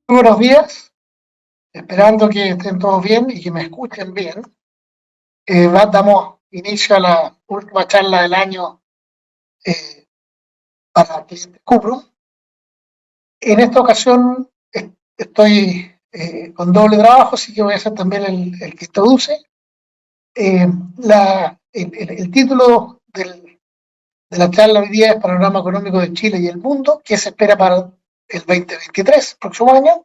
Muy buenos días, esperando que estén todos bien y que me escuchen bien. Damos inicio a la última charla del año eh, para clientes Cuprum. En esta ocasión estoy con doble trabajo, así que voy a ser también el que introduce. Eh, el título de la charla hoy día es Panorama Económico de Chile y el Mundo, que se espera para el 2023, próximo año.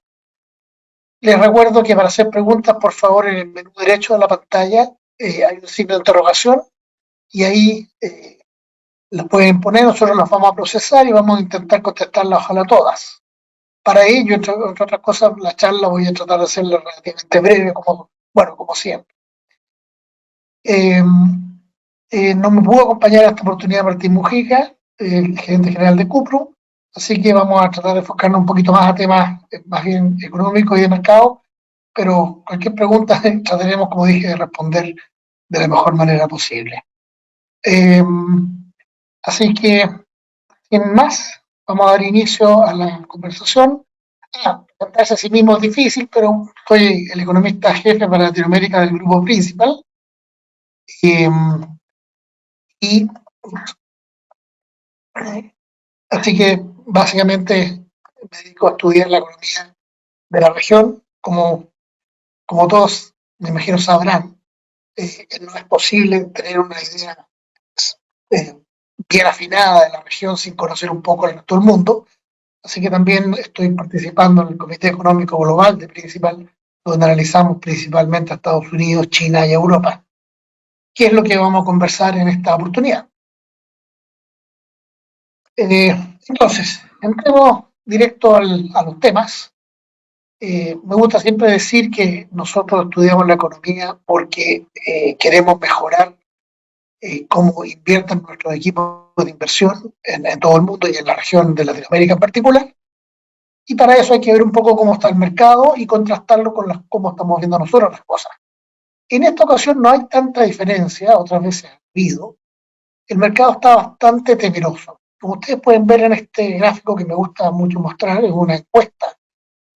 Les recuerdo que para hacer preguntas, por favor, en el menú derecho de la pantalla hay un signo de interrogación y ahí las pueden poner, nosotros las vamos a procesar y vamos a intentar contestarlas, ojalá todas. Para ello, entre otras cosas, la charla voy a tratar de hacerla relativamente breve, como siempre. Eh, no me pudo acompañar a esta oportunidad Martín Mujica, el gerente general de Cuprum, así que vamos a tratar de enfocarnos un poquito más a temas más bien económicos y de mercado, pero cualquier pregunta trataremos, como dije, de responder de la mejor manera posible. Eh, Así que, sin más, vamos a dar inicio a la conversación. Presentarse a sí mismo es difícil, pero soy el economista jefe para Latinoamérica del grupo principal. Eh, y Así que, básicamente, me dedico a estudiar la economía de la región. Como todos, me imagino, sabrán, no es posible tener una idea eh, bien afinada de la región sin conocer un poco el resto del mundo. Así que también estoy participando en el Comité Económico Global de Principal, donde analizamos principalmente a Estados Unidos, China y Europa. ¿Qué es lo que vamos a conversar en esta oportunidad? Entonces, entremos directo a los temas. Me gusta siempre decir que nosotros estudiamos la economía porque queremos mejorar cómo invierten nuestros equipos de inversión en todo el mundo y en la región de Latinoamérica en particular. Y para eso hay que ver un poco cómo está el mercado y contrastarlo con cómo estamos viendo nosotros las cosas. En esta ocasión no hay tanta diferencia, otras veces ha habido. El mercado está bastante temeroso. Como ustedes pueden ver en este gráfico que me gusta mucho mostrar, es una encuesta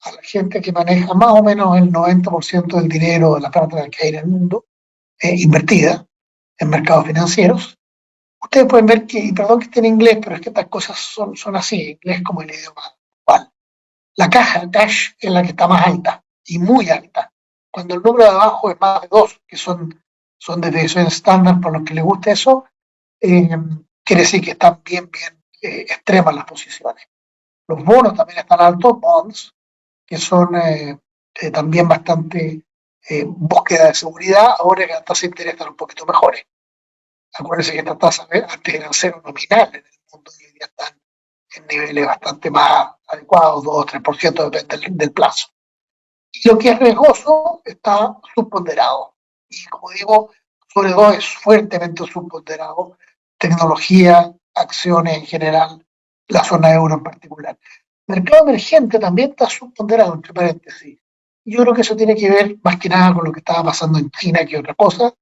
a la gente que maneja más o menos el 90% del dinero de la plata que hay en el mundo, invertida en mercados financieros. Ustedes pueden ver que, y perdón que esté en inglés, pero es que estas cosas son así, inglés como el idioma actual. La caja cash es la que está más alta y muy alta. Cuando el número de abajo es más de 2, que son desviaciones estándar por los que les guste eso, eh, quiere decir que están bien extremas las posiciones. Los bonos también están altos, bonds, que son también bastante búsqueda de seguridad, ahora que las tasas de interés están un poquito mejores. Acuérdense que estas tasas antes eran cero nominales en el mundo y hoy día están en niveles bastante más adecuados, 2 o 3%, depende del plazo. Y lo que es riesgoso está subponderado. Y como digo, sobre todo es fuertemente subponderado. Tecnología, acciones en general, la zona euro en particular. Mercado emergente también está subponderado, entre paréntesis. Yo creo que eso tiene que ver más que nada con lo que estaba pasando en China que otra cosa.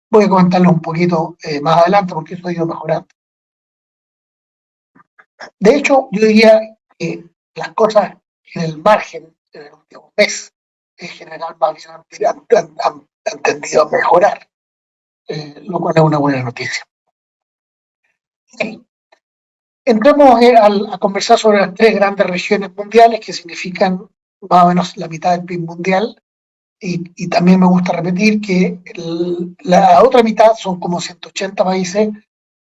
Voy a comentarlo un poquito más adelante porque eso ha ido mejorando. De hecho, yo diría que las cosas en el margen, en el último mes, en general, más bien han tendido a mejorar, lo cual es una buena noticia. Sí. Entremos a conversar sobre las tres grandes regiones mundiales que significan más o menos la mitad del PIB mundial. Y también me gusta repetir que la otra mitad son como 180 países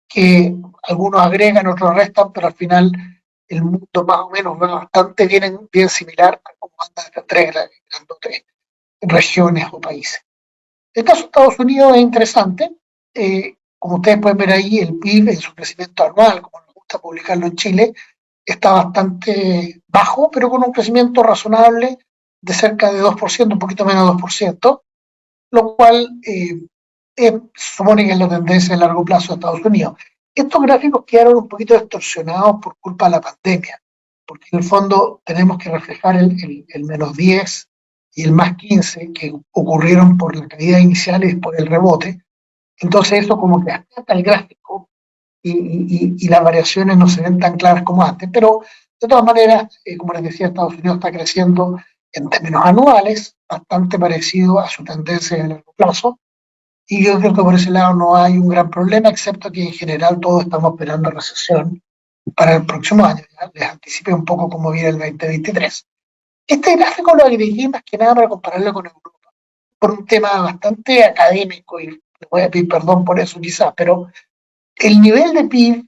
que algunos agregan, otros restan, pero al final el mundo más o menos va bastante bien similar a cómo andan estas tres grandes regiones o países. El caso de Estados Unidos es interesante. Como ustedes pueden ver ahí, el PIB en su crecimiento anual, como nos gusta publicarlo en Chile, está bastante bajo, pero con un crecimiento razonable de cerca de 2%, un poquito menos de 2%, lo cual supone que es la tendencia a largo plazo de Estados Unidos. Estos gráficos quedaron un poquito distorsionados por culpa de la pandemia, porque en el fondo tenemos que reflejar el menos 10 y el más 15 que ocurrieron por la caída inicial y por el rebote. Entonces eso como que afecta el gráfico y las variaciones no se ven tan claras como antes, pero de todas maneras, como les decía, Estados Unidos está creciendo en términos anuales, bastante parecido a su tendencia a largo plazo, y yo creo que por ese lado no hay un gran problema, excepto que en general todos estamos esperando recesión para el próximo año. ¿Ya? Les anticipé un poco cómo viene el 2023. Este gráfico lo agregué más que nada para compararlo con Europa, por un tema bastante académico, y le voy a pedir perdón por eso quizás, pero el nivel de PIB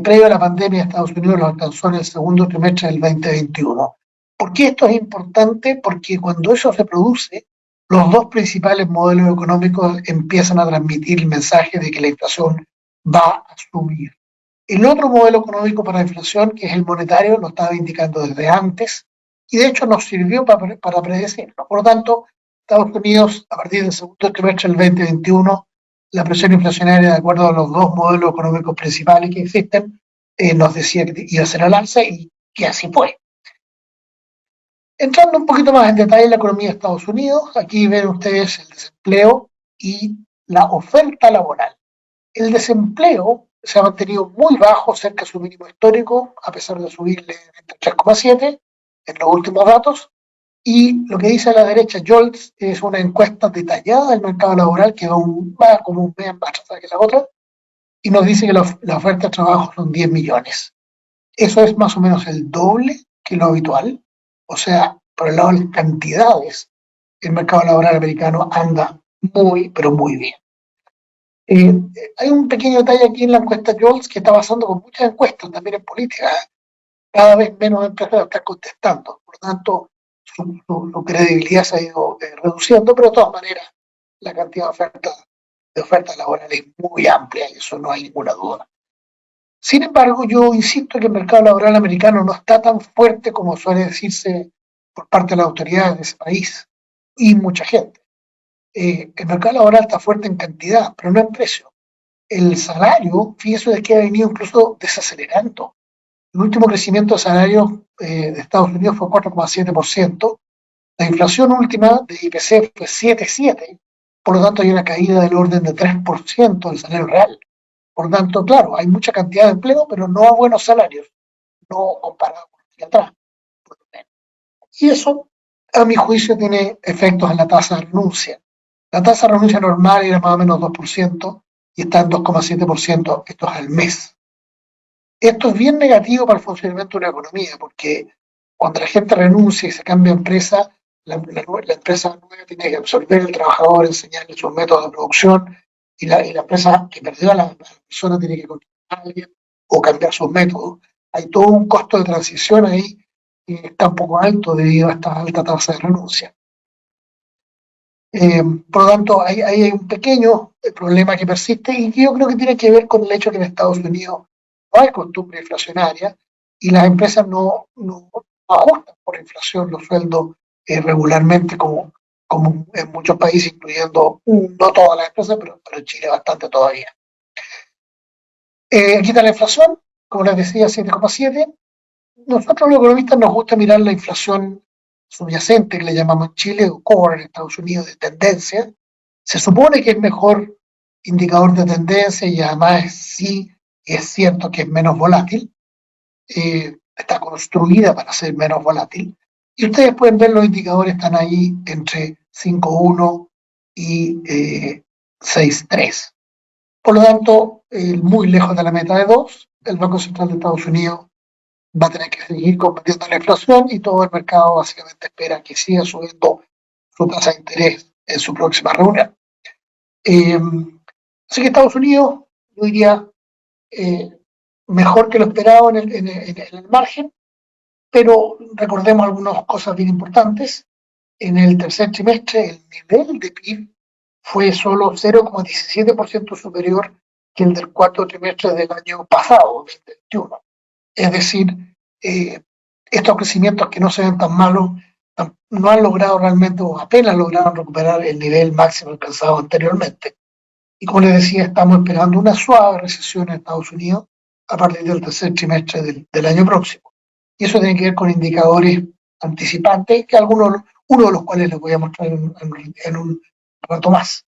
previo a la pandemia de Estados Unidos lo alcanzó en el segundo trimestre del 2021. ¿Por qué esto es importante? Porque cuando eso se produce, los dos principales modelos económicos empiezan a transmitir el mensaje de que la inflación va a subir. El otro modelo económico para la inflación, que es el monetario, lo estaba indicando desde antes y de hecho nos sirvió para predecirlo. Por lo tanto, Estados Unidos, a partir del segundo trimestre del 2021, la presión inflacionaria, de acuerdo a los dos modelos económicos principales que existen, nos decía que iba a ser al alza y que así fue. Entrando un poquito más en detalle en la economía de Estados Unidos, aquí ven ustedes el desempleo y la oferta laboral. El desempleo se ha mantenido muy bajo, cerca de su mínimo histórico, a pesar de subirle entre 3,7 en los últimos datos. Y lo que dice a la derecha Jolts es una encuesta detallada del mercado laboral que va como un mes más atrasada que la otra, y nos dice que la oferta de trabajo son 10 millones. Eso es más o menos el doble que lo habitual. O sea, por el lado de las cantidades, el mercado laboral americano anda muy, pero muy bien. Eh, Hay un pequeño detalle aquí en la encuesta Jolts que está pasando con muchas encuestas también en política. Cada vez menos empresas están contestando. Por lo tanto, su credibilidad se ha ido reduciendo, pero de todas maneras la cantidad de oferta laboral es muy amplia y eso no hay ninguna duda. Sin embargo, yo insisto que el mercado laboral americano no está tan fuerte como suele decirse por parte de las autoridades de ese país y mucha gente. El mercado laboral está fuerte en cantidad, pero no en precio. El salario, fíjese de que ha venido incluso desacelerando. El último crecimiento de salarios de Estados Unidos fue 4,7%. La inflación última de IPC fue 7,7%. Por lo tanto, hay una caída del orden de 3% del salario real. Por lo tanto, claro, hay mucha cantidad de empleo, pero no a buenos salarios, no comparado con el de atrás. Y eso, a mi juicio, tiene efectos en la tasa de renuncia. La tasa de renuncia normal era más o menos 2% y está en 2,7%, esto es al mes. Esto es bien negativo para el funcionamiento de una economía, porque cuando la gente renuncia y se cambia de empresa, la empresa nueva tiene que absorber al trabajador, enseñarle sus métodos de producción, y la empresa que perdió a la persona tiene que contratar a alguien o cambiar sus métodos. Hay todo un costo de transición ahí que está un poco alto debido a esta alta tasa de renuncia. Por lo tanto, hay un pequeño problema que persiste y que yo creo que tiene que ver con el hecho de que en Estados Unidos no hay costumbre inflacionaria y las empresas no ajustan por inflación los sueldos regularmente como en muchos países, incluyendo no todas las empresas, pero en Chile bastante todavía. Aquí está la inflación, como les decía, 7,7. Nosotros los economistas nos gusta mirar la inflación subyacente, que le llamamos en Chile, o core en Estados Unidos, de tendencia. Se supone que es mejor indicador de tendencia y además sí es cierto que es menos volátil. Está construida para ser menos volátil. Y ustedes pueden ver los indicadores están ahí entre 5,1 y 6,3. Por lo tanto, muy lejos de la meta de 2, el Banco Central de Estados Unidos va a tener que seguir combatiendo la inflación y todo el mercado básicamente espera que siga subiendo su tasa de interés en su próxima reunión. Así que Estados Unidos, yo diría, mejor que lo esperado en el margen, pero recordemos algunas cosas bien importantes. En el tercer trimestre, el nivel de PIB fue solo 0,17% superior que el del cuarto trimestre del año pasado, 2021. Es decir, estos crecimientos que no se ven tan malos no han logrado realmente o apenas lograron recuperar el nivel máximo alcanzado anteriormente. Y como les decía, estamos esperando una suave recesión en Estados Unidos a partir del tercer trimestre del año próximo. Y eso tiene que ver con indicadores anticipantes, uno de los cuales les voy a mostrar en un rato más.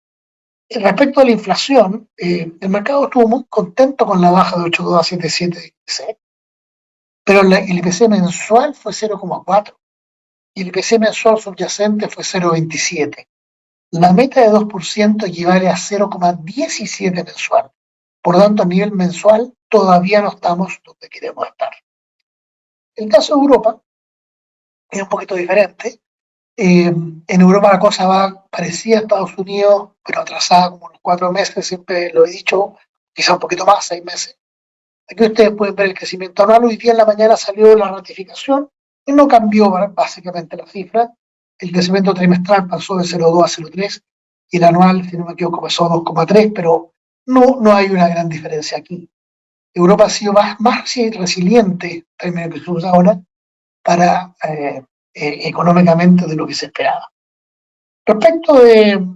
Respecto a la inflación, el mercado estuvo muy contento con la baja de 8,2 a 7,7 de IPC, pero el IPC mensual fue 0,4 y el IPC mensual subyacente fue 0,27. La meta de 2% equivale a 0,17 mensual. Por lo tanto, a nivel mensual todavía no estamos donde queremos estar. El caso de Europa es un poquito diferente. En Europa la cosa va parecida a Estados Unidos, pero atrasada como unos 4 meses, siempre lo he dicho, quizá un poquito más, 6 meses. Aquí ustedes pueden ver el crecimiento anual. Hoy día en la mañana salió la ratificación y no cambió básicamente la cifra. El crecimiento trimestral pasó de 0,2 a 0,3 y el anual, si no me equivoco, pasó a 2,3, pero no hay una gran diferencia aquí. Europa ha sido más resiliente, en términos que se usa ahora, para económicamente de lo que se esperaba. Respecto de,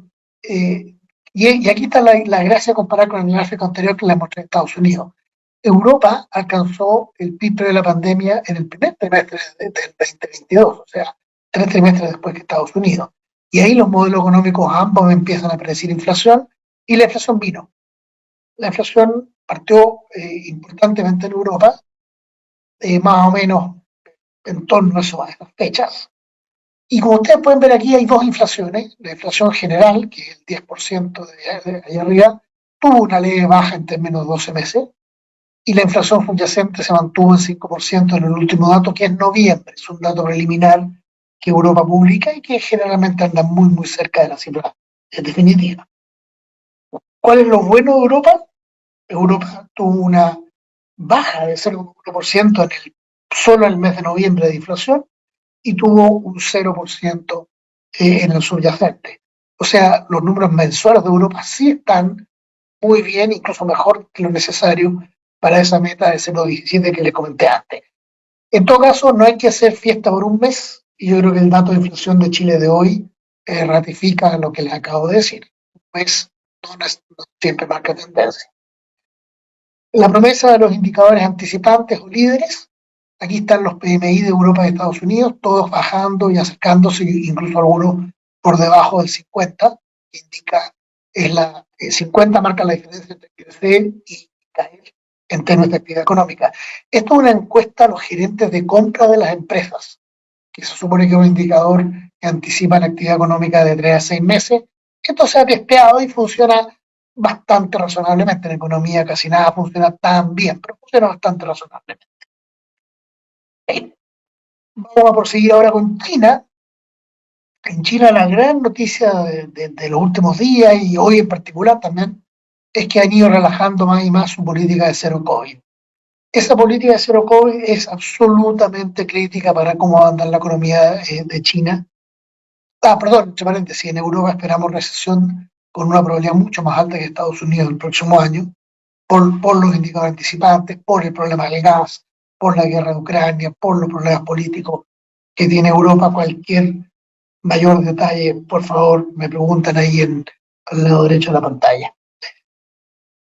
y aquí está la gracia de comparar con el gráfico anterior que les mostré en Estados Unidos. Europa alcanzó el PIB de la pandemia en el primer trimestre del 2022, o sea, 3 trimestres después que Estados Unidos. Y ahí los modelos económicos ambos empiezan a predecir inflación y la inflación vino. La inflación partió importantemente en Europa, más o menos en torno a esas fechas. Y como ustedes pueden ver aquí hay dos inflaciones. La inflación general, que es el 10% de allá arriba, tuvo una leve baja en términos de 12 meses, y la inflación subyacente se mantuvo en 5% en el último dato, que es noviembre. Es un dato preliminar que Europa publica y que generalmente anda muy cerca de la cifra definitiva. ¿Cuál es lo bueno de Europa? Europa tuvo una baja de 0,1% solo en el mes de noviembre de inflación y tuvo un 0% en el subyacente. O sea, los números mensuales de Europa sí están muy bien, incluso mejor que lo necesario para esa meta de 0,17 que les comenté antes. En todo caso, no hay que hacer fiesta por un mes, y yo creo que el dato de inflación de Chile de hoy ratifica lo que les acabo de decir. Un mes no siempre marca tendencia. La promesa de los indicadores anticipantes o líderes, aquí están los PMI de Europa y Estados Unidos, todos bajando y acercándose, incluso algunos por debajo del 50, que indica, 50 marca la diferencia entre crecer y caer en términos de actividad económica. Esto es una encuesta a los gerentes de compra de las empresas, que se supone que es un indicador que anticipa la actividad económica de 3 a 6 meses. Esto se ha testeado y funciona bastante razonablemente. En economía casi nada funciona tan bien, pero funciona bastante razonablemente. Vamos a proseguir ahora con China. En China la gran noticia de los últimos días y hoy en particular también es que han ido relajando más y más su política de cero COVID. Esa política de cero COVID es absolutamente crítica para cómo va a andar la economía de China. Perdón, entre paréntesis, en Europa esperamos recesión con una probabilidad mucho más alta que Estados Unidos el próximo año, por los indicadores anticipantes, por el problema del gas, por la guerra de Ucrania, por los problemas políticos que tiene Europa. Cualquier mayor detalle, por favor, me preguntan ahí al lado derecho de la pantalla.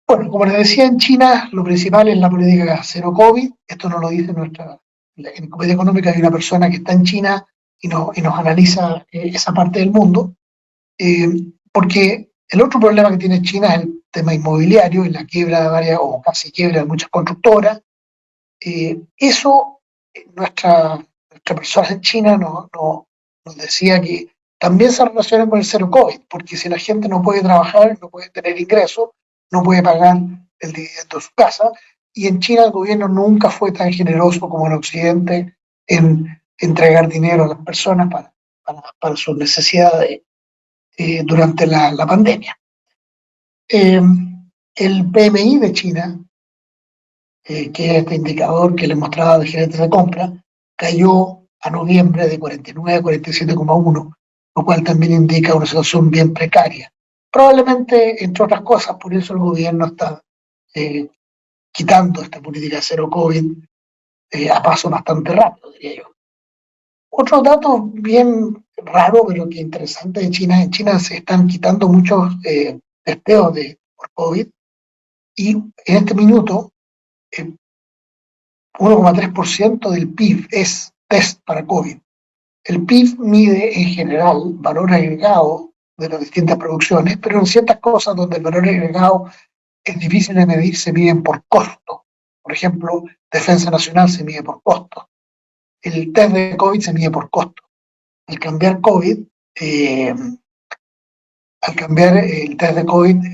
Bueno, como les decía, en China lo principal es la política cero COVID. Esto nos lo dice en Comité Económica. Hay una persona que está en China y nos analiza esa parte del mundo, porque el otro problema que tiene China es el tema inmobiliario y la quiebra de varias, o casi quiebra de muchas constructoras. Eso, nuestra persona en China nos decía que también se relaciona con el cero COVID, porque si la gente no puede trabajar, no puede tener ingresos, no puede pagar el dividendo de su casa, y en China el gobierno nunca fue tan generoso como en Occidente en entregar dinero a las personas para sus necesidades durante la pandemia. El PMI de China, que es este indicador que les mostraba de gerentes de compra, cayó a noviembre de 49 a 47,1, lo cual también indica una situación bien precaria. Probablemente, entre otras cosas, por eso el gobierno está quitando esta política de cero COVID a paso bastante rápido, diría yo. Otro dato bien raro, pero que interesante de China, en China se están quitando muchos testeos por COVID, y en este minuto 1,3% del PIB es test para COVID. El PIB mide en general valor agregado de las distintas producciones, pero en ciertas cosas donde el valor agregado es difícil de medir, se miden por costo. Por ejemplo, Defensa Nacional se mide por costo. El test de COVID se mide por costo. Al cambiar COVID, eh, al cambiar el test de COVID,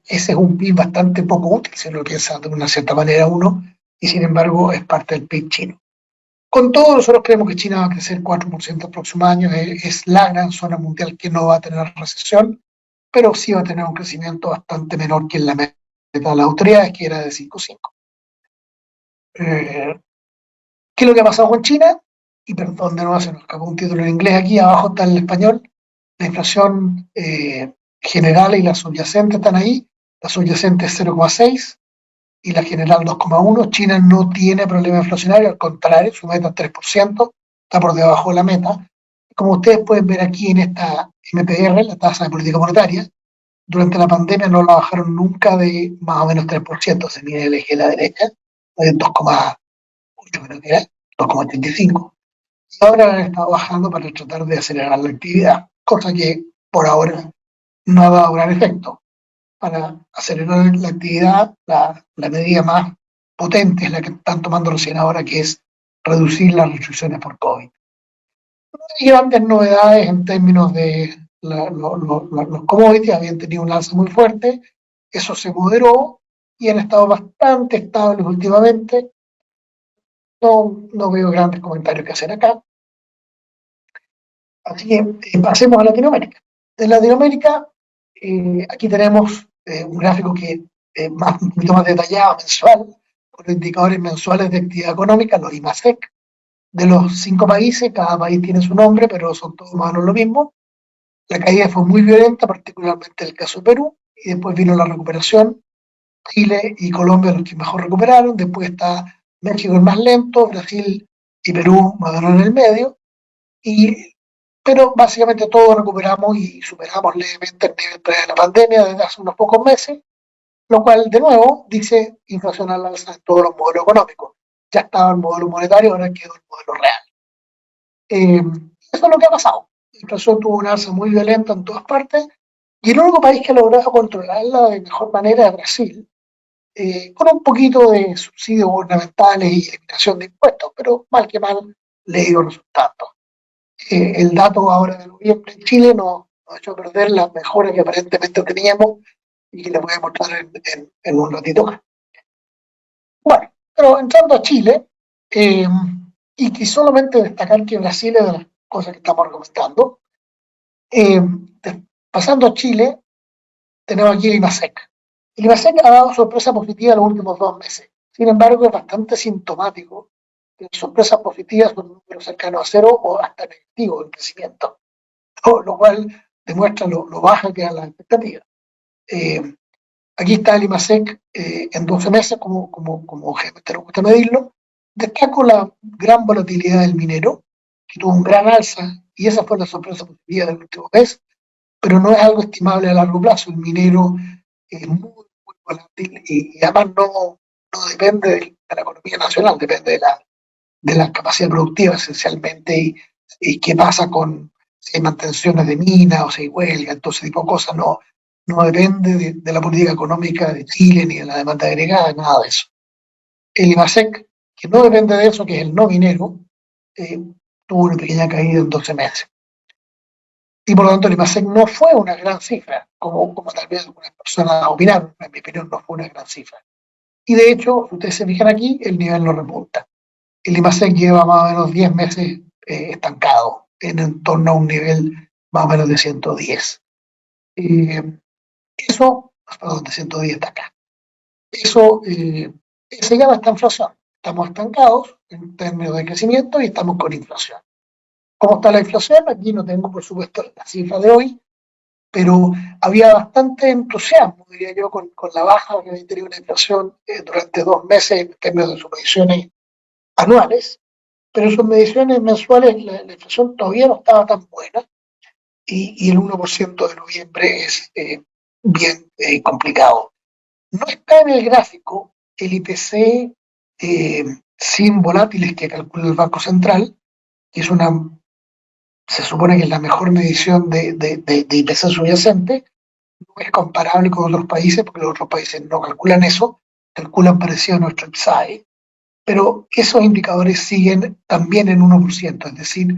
ese es un PIB bastante poco útil, si uno lo piensa de una cierta manera uno, y sin embargo es parte del PIB chino. Con todo, nosotros creemos que China va a crecer 4% el próximo año, es la gran zona mundial que no va a tener recesión, pero sí va a tener un crecimiento bastante menor que en la meta de las autoridades, que era de 5,5. ¿Qué es lo que ha pasado con China? Y perdón, de nuevo se nos escapó un título en inglés aquí, abajo está el español. La inflación general y la subyacente están ahí. La subyacente es 0,6 y la general 2,1. China no tiene problema inflacionario, al contrario, su meta es 3%, está por debajo de la meta. Como ustedes pueden ver aquí en esta MPR, la tasa de política monetaria, durante la pandemia no la bajaron nunca de más o menos 3%, se mide el eje de la derecha, de 2,8 creo que era, 2,85. Y ahora han estado bajando para tratar de acelerar la actividad, cosa que por ahora no ha dado gran efecto. Para acelerar la actividad, la medida más potente es la que están tomando recién ahora, que es reducir las restricciones por COVID. No hay grandes novedades en términos de los commodities, habían tenido un alza muy fuerte, eso se moderó y han estado bastante estables últimamente. No veo grandes comentarios que hacer acá. Así que pasemos a Latinoamérica. En Latinoamérica, aquí tenemos un gráfico que un poquito más detallado, mensual, con indicadores mensuales de actividad económica, los IMASEC, de los 5 países, cada país tiene su nombre, pero son todos más o menos lo mismo. La caída fue muy violenta, particularmente en el caso de Perú, y después vino la recuperación. Chile y Colombia los que mejor recuperaron, después está México el más lento, Brasil y Perú más o menos en el medio, y pero básicamente todos recuperamos y superamos levemente el nivel pre de la pandemia desde hace unos pocos meses, lo cual de nuevo dice inflación al alza en todos los modelos económicos. Ya estaba el modelo monetario, ahora quedó el modelo real. Eso es lo que ha pasado. La inflación tuvo una alza muy violenta en todas partes y el único país que ha logrado controlarla de mejor manera es Brasil, con un poquito de subsidios gubernamentales y eliminación de impuestos, pero mal que mal le dio resultados. El dato ahora de noviembre en Chile nos ha hecho perder las mejoras que aparentemente teníamos y que les voy a mostrar en un ratito más. Bueno, pero entrando a Chile, y que solamente destacar que Brasil es de las cosas que estamos recomendando, eh, pasando a Chile, tenemos aquí el IMASEC. El IMASEC ha dado sorpresa positiva en los últimos 2 meses. Sin embargo, es bastante sintomático que las sorpresas positivas son números cercanos a cero o hasta negativos en crecimiento, lo cual demuestra lo baja que eran las expectativas. Eh, Aquí está el IMASEC en 12 meses, como te gusta medirlo. Destaco la gran volatilidad del minero, que tuvo un gran alza, y esa fue la sorpresa positiva del último mes, pero no es algo estimable a largo plazo. El minero es muy volátil y además no depende de la economía nacional, depende de la capacidad productiva esencialmente y qué pasa con si hay mantenciones de minas o si hay huelga, todo ese tipo de cosas, no depende de la política económica de Chile ni de la demanda agregada, nada de eso. El IMASEC, que no depende de eso, que es el no minero, eh, tuvo una pequeña caída en 12 meses. Y por lo tanto el IMASEC no fue una gran cifra, como tal vez algunas personas opinaron, en mi opinión no fue una gran cifra. Y de hecho, si ustedes se fijan aquí, el nivel no repunta. El IMASEC lleva más o menos 10 meses estancado, en torno a un nivel más o menos de 110. Eso, perdón, de 110 está acá. Eso se llama esta inflación. Estamos estancados en términos de crecimiento y estamos con inflación. ¿Cómo está la inflación? Aquí no tengo, por supuesto, la cifra de hoy, pero había bastante entusiasmo, diría yo, con la baja que había tenido una inflación durante 2 meses en términos de sus mediciones anuales, pero en sus mediciones mensuales la inflación todavía no estaba tan buena y el 1% de noviembre es bien complicado. No está en el gráfico el IPC sin volátiles que calcula el Banco Central, que es una se supone que es la mejor medición de IPC subyacente, no es comparable con otros países, porque los otros países no calculan eso, calculan parecido a nuestro IPSAE, pero esos indicadores siguen también en 1%, es decir,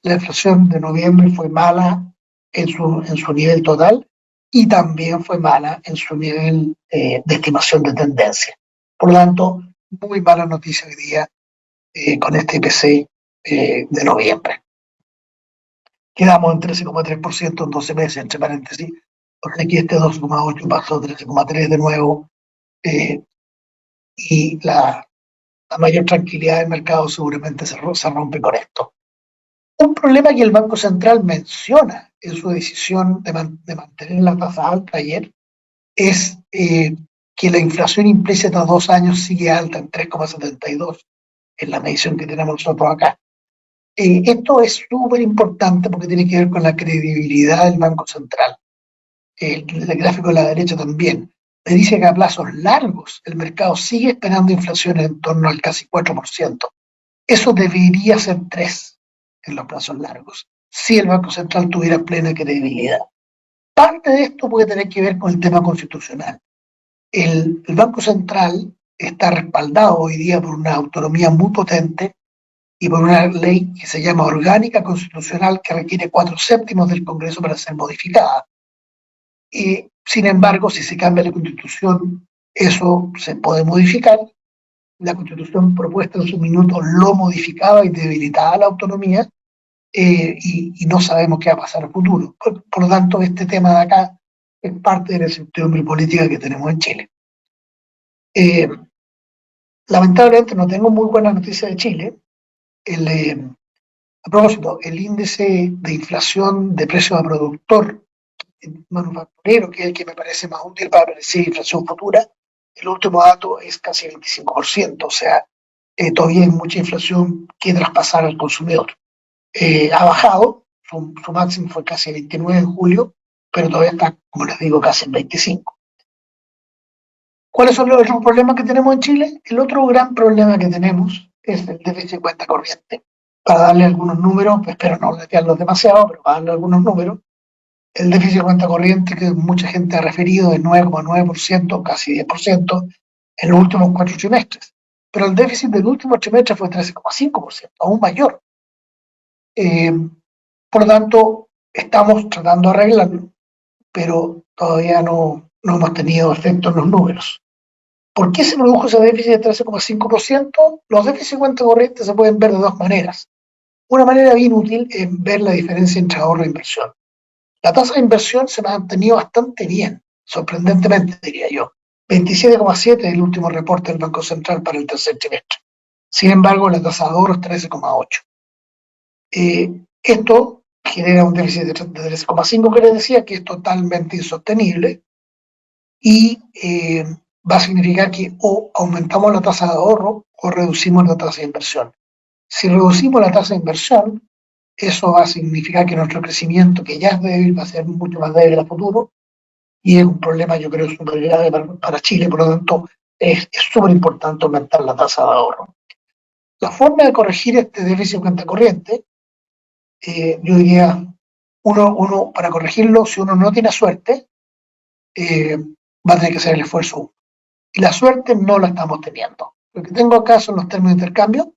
la inflación de noviembre fue mala en su nivel total y también fue mala en su nivel de estimación de tendencia. Por lo tanto, muy mala noticia hoy día con este IPC de noviembre. Quedamos en 13,3% en 12 meses, entre paréntesis, porque aquí este 2,8 pasó a 13,3 de nuevo, y la mayor tranquilidad del mercado seguramente se rompe con esto. Un problema que el Banco Central menciona en su decisión de mantener la tasa alta ayer es que la inflación implícita a 2 años sigue alta en 3,72 en la medición que tenemos nosotros acá. Esto es súper importante porque tiene que ver con la credibilidad del Banco Central. El gráfico de la derecha también me dice que a plazos largos el mercado sigue esperando inflación en torno al casi 4%. Eso debería ser 3 en los plazos largos, si el Banco Central tuviera plena credibilidad. Parte de esto puede tener que ver con el tema constitucional. El Banco Central está respaldado hoy día por una autonomía muy potente y por una ley que se llama orgánica constitucional que requiere 4/7 del Congreso para ser modificada. Y, sin embargo, si se cambia la Constitución, eso se puede modificar. La Constitución propuesta en su minuto lo modificaba y debilitaba la autonomía, y no sabemos qué va a pasar en el futuro. Por lo tanto, este tema de acá es parte de la incertidumbre política que tenemos en Chile. Lamentablemente no tengo muy buena noticia de Chile. A propósito, el índice de inflación de precios a productor manufacturero, que es el que me parece más útil para predecir inflación futura, el último dato es casi 25%, o sea, todavía hay mucha inflación que traspasar al consumidor. Ha bajado, su máximo fue casi el 29 de julio, pero todavía está, como les digo, casi en 25. ¿Cuáles son los otros problemas que tenemos en Chile? El otro gran problema que tenemos es el déficit de cuenta corriente. Para darle algunos números, espero no latearlos demasiado, pero para darle algunos números, el déficit de cuenta corriente que mucha gente ha referido es 9,9%, casi 10%, en los últimos 4 trimestres. Pero el déficit del último trimestre fue 13,5%, aún mayor. Por lo tanto, estamos tratando de arreglarlo, pero todavía no hemos tenido efecto en los números. ¿Por qué se produjo ese déficit de 13,5%? Los déficits de cuenta corriente se pueden ver de dos maneras. Una manera bien útil es ver la diferencia entre ahorro e inversión. La tasa de inversión se ha mantenido bastante bien, sorprendentemente diría yo. 27,7 es el último reporte del Banco Central para el tercer trimestre. Sin embargo, la tasa de ahorro es 13,8. Esto genera un déficit de 13,5 que les decía, que es totalmente insostenible, y va a significar que o aumentamos la tasa de ahorro o reducimos la tasa de inversión. Si reducimos la tasa de inversión, eso va a significar que nuestro crecimiento, que ya es débil, va a ser mucho más débil a futuro, y es un problema, yo creo, súper grave para Chile. Por lo tanto, es súper importante aumentar la tasa de ahorro. La forma de corregir este déficit de cuenta corriente, yo diría, uno para corregirlo, si uno no tiene suerte, va a tener que hacer el esfuerzo. Y la suerte no la estamos teniendo. Lo que tengo acá son los términos de intercambio,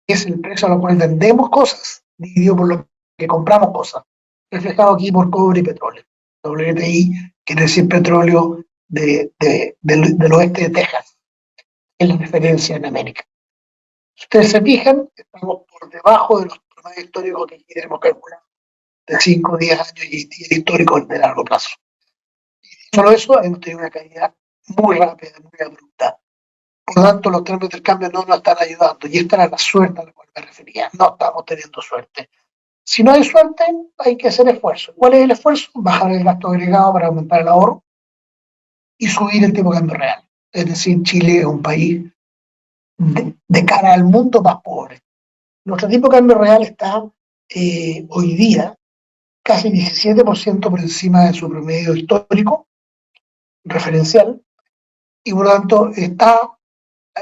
que es el precio a lo cual vendemos cosas, dividido por lo que compramos cosas, reflejado aquí por cobre y petróleo. WTI quiere decir petróleo del oeste de Texas, es la referencia en América. Si ustedes se fijan, estamos por debajo de los promedios históricos que aquí tenemos calculados, de 5 o 10 años y históricos de largo plazo. Y solo eso, hemos tenido una caída muy rápida, muy abrupta. Por lo tanto, los términos del cambio no nos están ayudando, y esta era la suerte a la cual me refería. No estamos teniendo suerte. Si no hay suerte, hay que hacer esfuerzo. ¿Cuál es el esfuerzo? Bajar el gasto agregado para aumentar el ahorro y subir el tipo de cambio real. Es decir, Chile es un país de cara al mundo más pobre. Nuestro tipo de cambio real está hoy día casi 17% por encima de su promedio histórico, referencial, y por lo tanto está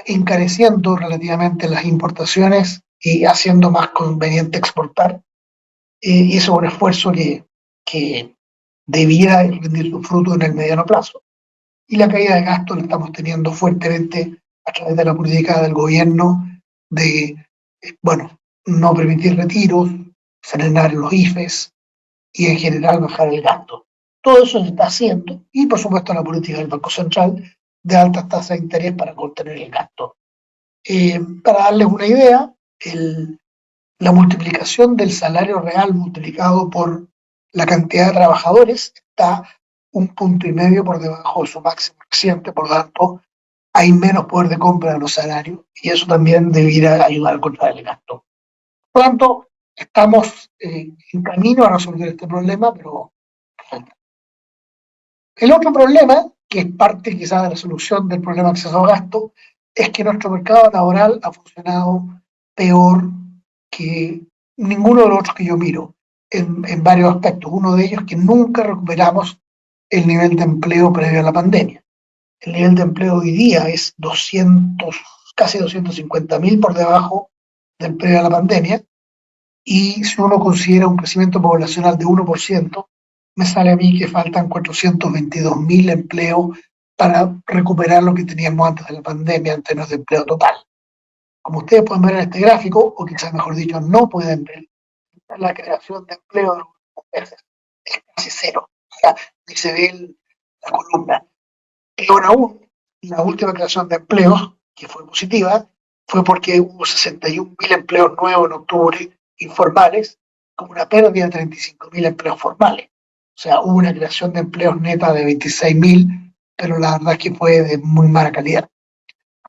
encareciendo relativamente las importaciones y haciendo más conveniente exportar. y eso es un esfuerzo que debiera rendir su fruto en el mediano plazo. Y la caída de gasto la estamos teniendo fuertemente a través de la política del gobierno de, bueno, no permitir retiros, frenar los IFES y en general bajar el gasto. Todo eso se está haciendo y por supuesto la política del Banco Central de altas tasas de interés para contener el gasto. Para darles una idea, la multiplicación del salario real multiplicado por la cantidad de trabajadores está 1,5 puntos por debajo de su máximo reciente, por lo tanto hay menos poder de compra de los salarios y eso también debiera ayudar a controlar el gasto. Por lo tanto, estamos en camino a resolver este problema, pero el otro problema, que es parte quizás de la solución del problema de acceso a gasto, es que nuestro mercado laboral ha funcionado peor que ninguno de los otros que yo miro en varios aspectos. Uno de ellos es que nunca recuperamos el nivel de empleo previo a la pandemia. El nivel de empleo hoy día es 200, casi 250.000 por debajo del previo a la pandemia, y si uno considera un crecimiento poblacional de 1%, me sale a mí que faltan 422.000 empleos para recuperar lo que teníamos antes de la pandemia en términos de empleo total. Como ustedes pueden ver en este gráfico, o quizás mejor dicho, no pueden ver, la creación de empleo de los últimos meses es casi cero. O sea, ni se ve la columna. Peor aún, la última creación de empleos, que fue positiva, fue porque hubo 61.000 empleos nuevos en octubre informales, con una pérdida de 35.000 empleos formales. O sea, hubo una creación de empleos neta de 26.000, pero la verdad es que fue de muy mala calidad.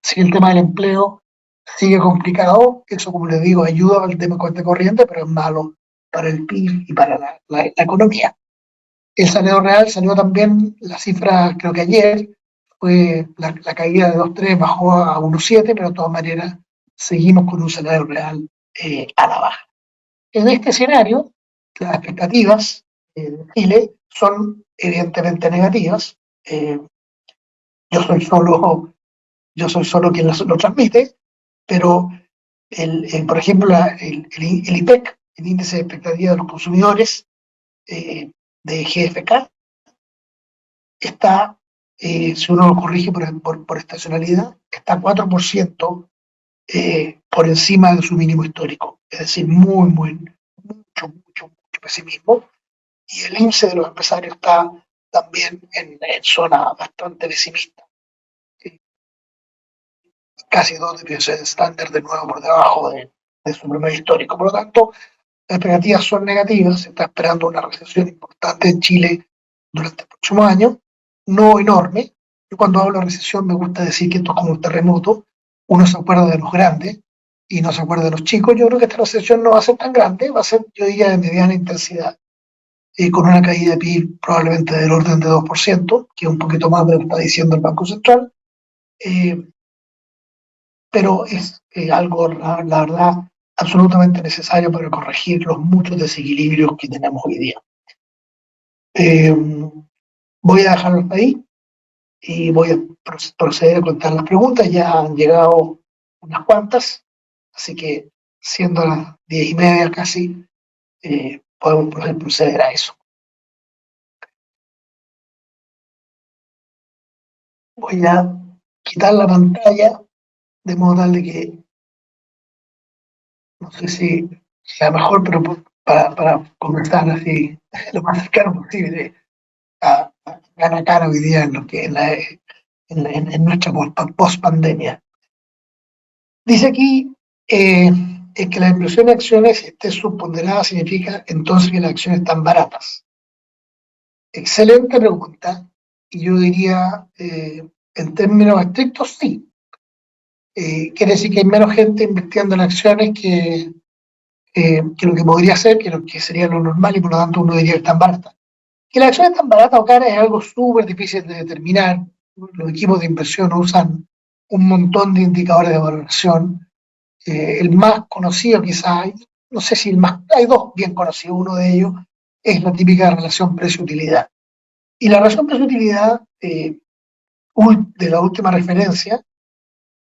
Así que el tema del empleo sigue complicado. Eso, como les digo, ayuda al tema de corriente, pero es malo para el PIB y para la economía. El salario real salió también, la cifra creo que ayer, fue la caída de 2,3 bajó a 1,7, pero de todas maneras seguimos con un salario real a la baja. En este escenario, las expectativas de Chile son evidentemente negativas. Yo soy solo, yo soy solo quien lo transmite, pero por ejemplo el IPEC, el índice de expectativa de los consumidores de GFK, está, si uno lo corrige por estacionalidad, está 4% por encima de su mínimo histórico. Es decir, mucho pesimismo. Y el índice de los empresarios está también en zona bastante pesimista. Casi 2 de estándar de nuevo por debajo de su promedio histórico. Por lo tanto, las expectativas son negativas. Se está esperando una recesión importante en Chile durante el próximo año, no enorme. Yo cuando hablo de recesión me gusta decir que esto es como un terremoto. Uno se acuerda de los grandes y no se acuerda de los chicos. Yo creo que esta recesión no va a ser tan grande, va a ser, yo diría, de mediana intensidad, con una caída de PIB probablemente del orden de 2%, que es un poquito más de lo que está diciendo el Banco Central. Pero es algo, la verdad, absolutamente necesario para corregir los muchos desequilibrios que tenemos hoy día. Voy a dejarlo hasta ahí y voy a proceder a contar las preguntas. Ya han llegado unas cuantas, así que siendo las 10:30 casi, podemos proceder a eso. Voy a quitar la pantalla de modo tal de que, no sé si sea mejor, pero para conversar así lo más cercano posible a cara a cara hoy día en lo que en nuestra post-pandemia. Dice aquí que la inversión de acciones esté subponderada significa entonces que las acciones están baratas. Excelente pregunta, y yo diría, en términos estrictos, sí. Quiere decir que hay menos gente invirtiendo en acciones que lo que podría ser, que lo que sería lo normal, y por lo tanto uno diría que están baratas. Que las acciones están baratas o caras es algo súper difícil de determinar. Los equipos de inversión usan un montón de indicadores de valoración. El más conocido quizás, no sé si el más, hay dos bien conocidos, uno de ellos es la típica relación precio-utilidad. Y la relación precio-utilidad de la última referencia,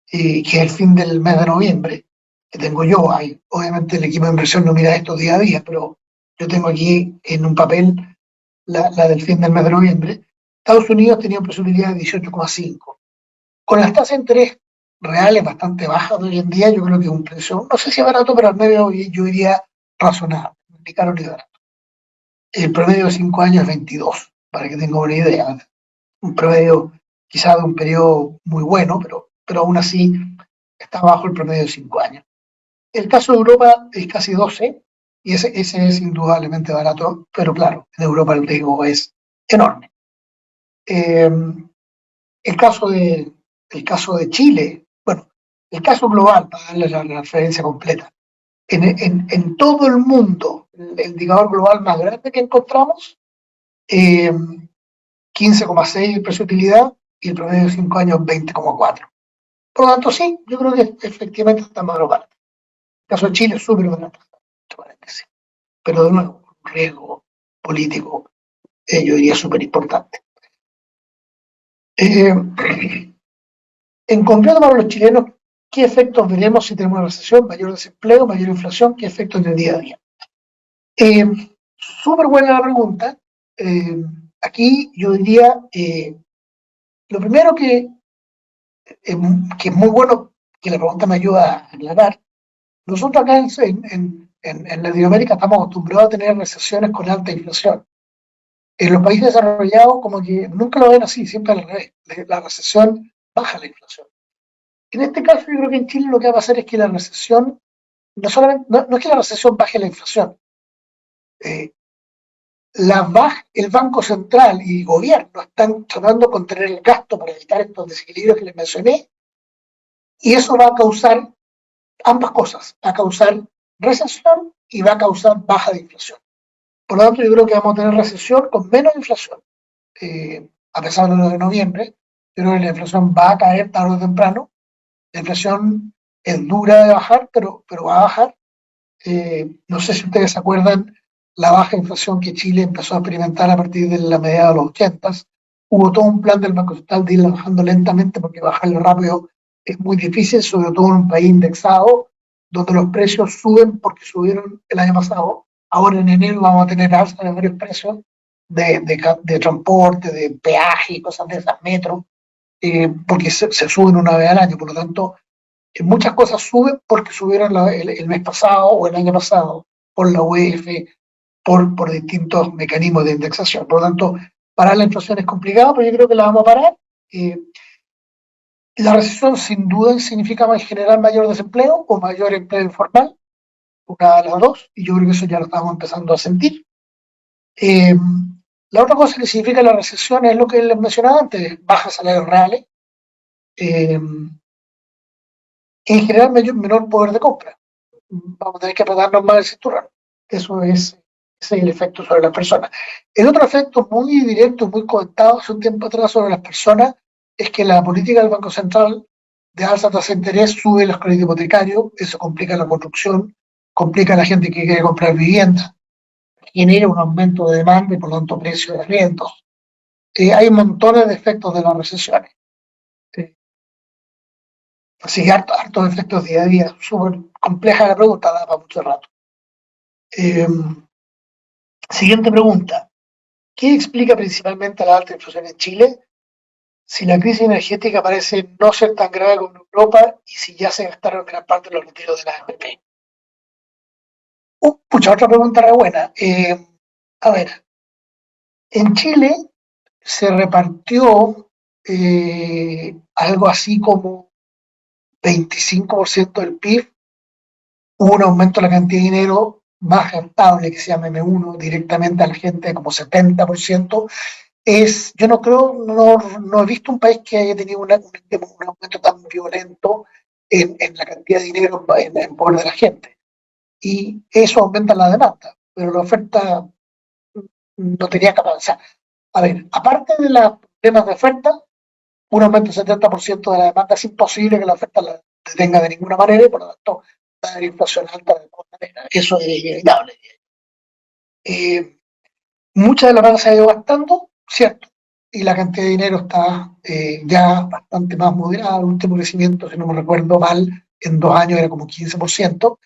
que es el fin del mes de noviembre, que tengo yo, obviamente el equipo de inversión no mira esto día a día, pero yo tengo aquí en un papel la del fin del mes de noviembre, Estados Unidos tenía una posibilidad de 18,5. Con las tasas de interés reales bastante bajas de hoy en día, yo creo que es un precio, no sé si es barato, pero al medio yo diría razonable, ni caro ni barato. El promedio de 5 años es 22, para que tenga una idea. Un promedio quizá de un periodo muy bueno, pero aún así está bajo el promedio de 5 años. El caso de Europa es casi 12, y ese es indudablemente barato, pero claro, en Europa el riesgo es enorme. Eh, el caso de Chile, bueno, el caso global, para darle la referencia completa, en todo el mundo, el indicador global más grande que encontramos, eh, 15,6 el precio de utilidad y el promedio de 5 años 20,4. Por lo tanto, sí, yo creo que efectivamente está más barato. El caso de Chile es súper barato, pero de nuevo, un riesgo político, yo diría súper importante. Eh, en concreto para los chilenos, ¿qué efectos veremos si tenemos una recesión, mayor desempleo, mayor inflación? ¿Qué efectos en el día a día? Eh, Súper buena la pregunta. Aquí yo diría, lo primero que es muy bueno, que la pregunta me ayuda a aclarar, nosotros acá en Latinoamérica estamos acostumbrados a tener recesiones con alta inflación. En los países desarrollados como que nunca lo ven así, siempre al revés. La recesión baja la inflación. En este caso yo creo que en Chile lo que va a pasar es que la recesión, no es que la recesión baje la inflación, eh, el Banco Central y el gobierno están tratando de contener el gasto para evitar estos desequilibrios que les mencioné, y eso va a causar ambas cosas, va a causar recesión y va a causar baja de inflación. Por lo tanto, yo creo que vamos a tener recesión con menos inflación, a pesar de lo de noviembre. Yo creo que la inflación va a caer tarde o temprano. La inflación es dura de bajar, pero va a bajar. No sé si ustedes se acuerdan la baja inflación que Chile empezó a experimentar a partir de la mediados de los 80. Hubo todo un plan del Banco Central de ir bajando lentamente porque bajarlo rápido es muy difícil, sobre todo en un país indexado, donde los precios suben porque subieron el año pasado. Ahora en enero vamos a tener alza de varios precios de transporte, de peaje y cosas de esas, metro, porque se suben una vez al año. Por lo tanto, muchas cosas suben porque subieron el mes pasado o el año pasado por la UEF, por distintos mecanismos de indexación. Por lo tanto, parar la inflación es complicado, pero yo creo que la vamos a parar. Eh, la recesión sin duda significa en general mayor desempleo o mayor empleo informal, una de las dos, y yo creo que eso ya lo estamos empezando a sentir. Eh, la otra cosa que significa la recesión es lo que les mencionaba antes, bajas salarios reales, eh, en general menor poder de compra. Vamos a tener que apretarnos más el cinturón. Ese es el efecto sobre las personas. El otro efecto muy directo, muy comentado hace un tiempo atrás sobre las personas, es que la política del Banco Central de alza tasa de interés sube los créditos hipotecarios, eso complica la construcción, complica a la gente que quiere comprar vivienda, genera un aumento de demanda y por lo tanto precio de arriendos. Hay montones de efectos de las recesiones. Eh, Así que hartos efectos día a día. Súper compleja la pregunta, da para mucho rato. Eh, Siguiente pregunta. ¿Qué explica principalmente la alta inflación en Chile? Si la crisis energética parece no ser tan grave como en Europa y si ya se gastaron gran parte de los retiros de la AFP. Pucha, otra pregunta re buena. A ver, en Chile se repartió algo así como 25% del PIB, hubo un aumento de la cantidad de dinero más rentable que se llama M1 directamente a la gente como 70%. Yo no creo, no he visto un país que haya tenido un aumento tan violento en la cantidad de dinero en poder de la gente. Y eso aumenta la demanda, pero la oferta no tenía capacidad. A ver, aparte de los temas de oferta, un aumento del 70% de la demanda es imposible que la oferta la detenga de ninguna manera y por lo tanto va a haber inflación alta de todas maneras. Eso es inevitable. Eh, Mucha de la plata se ha ido gastando, cierto, y la cantidad de dinero está ya bastante más moderada. El último crecimiento, si no me recuerdo mal, en 2 años era como 15%,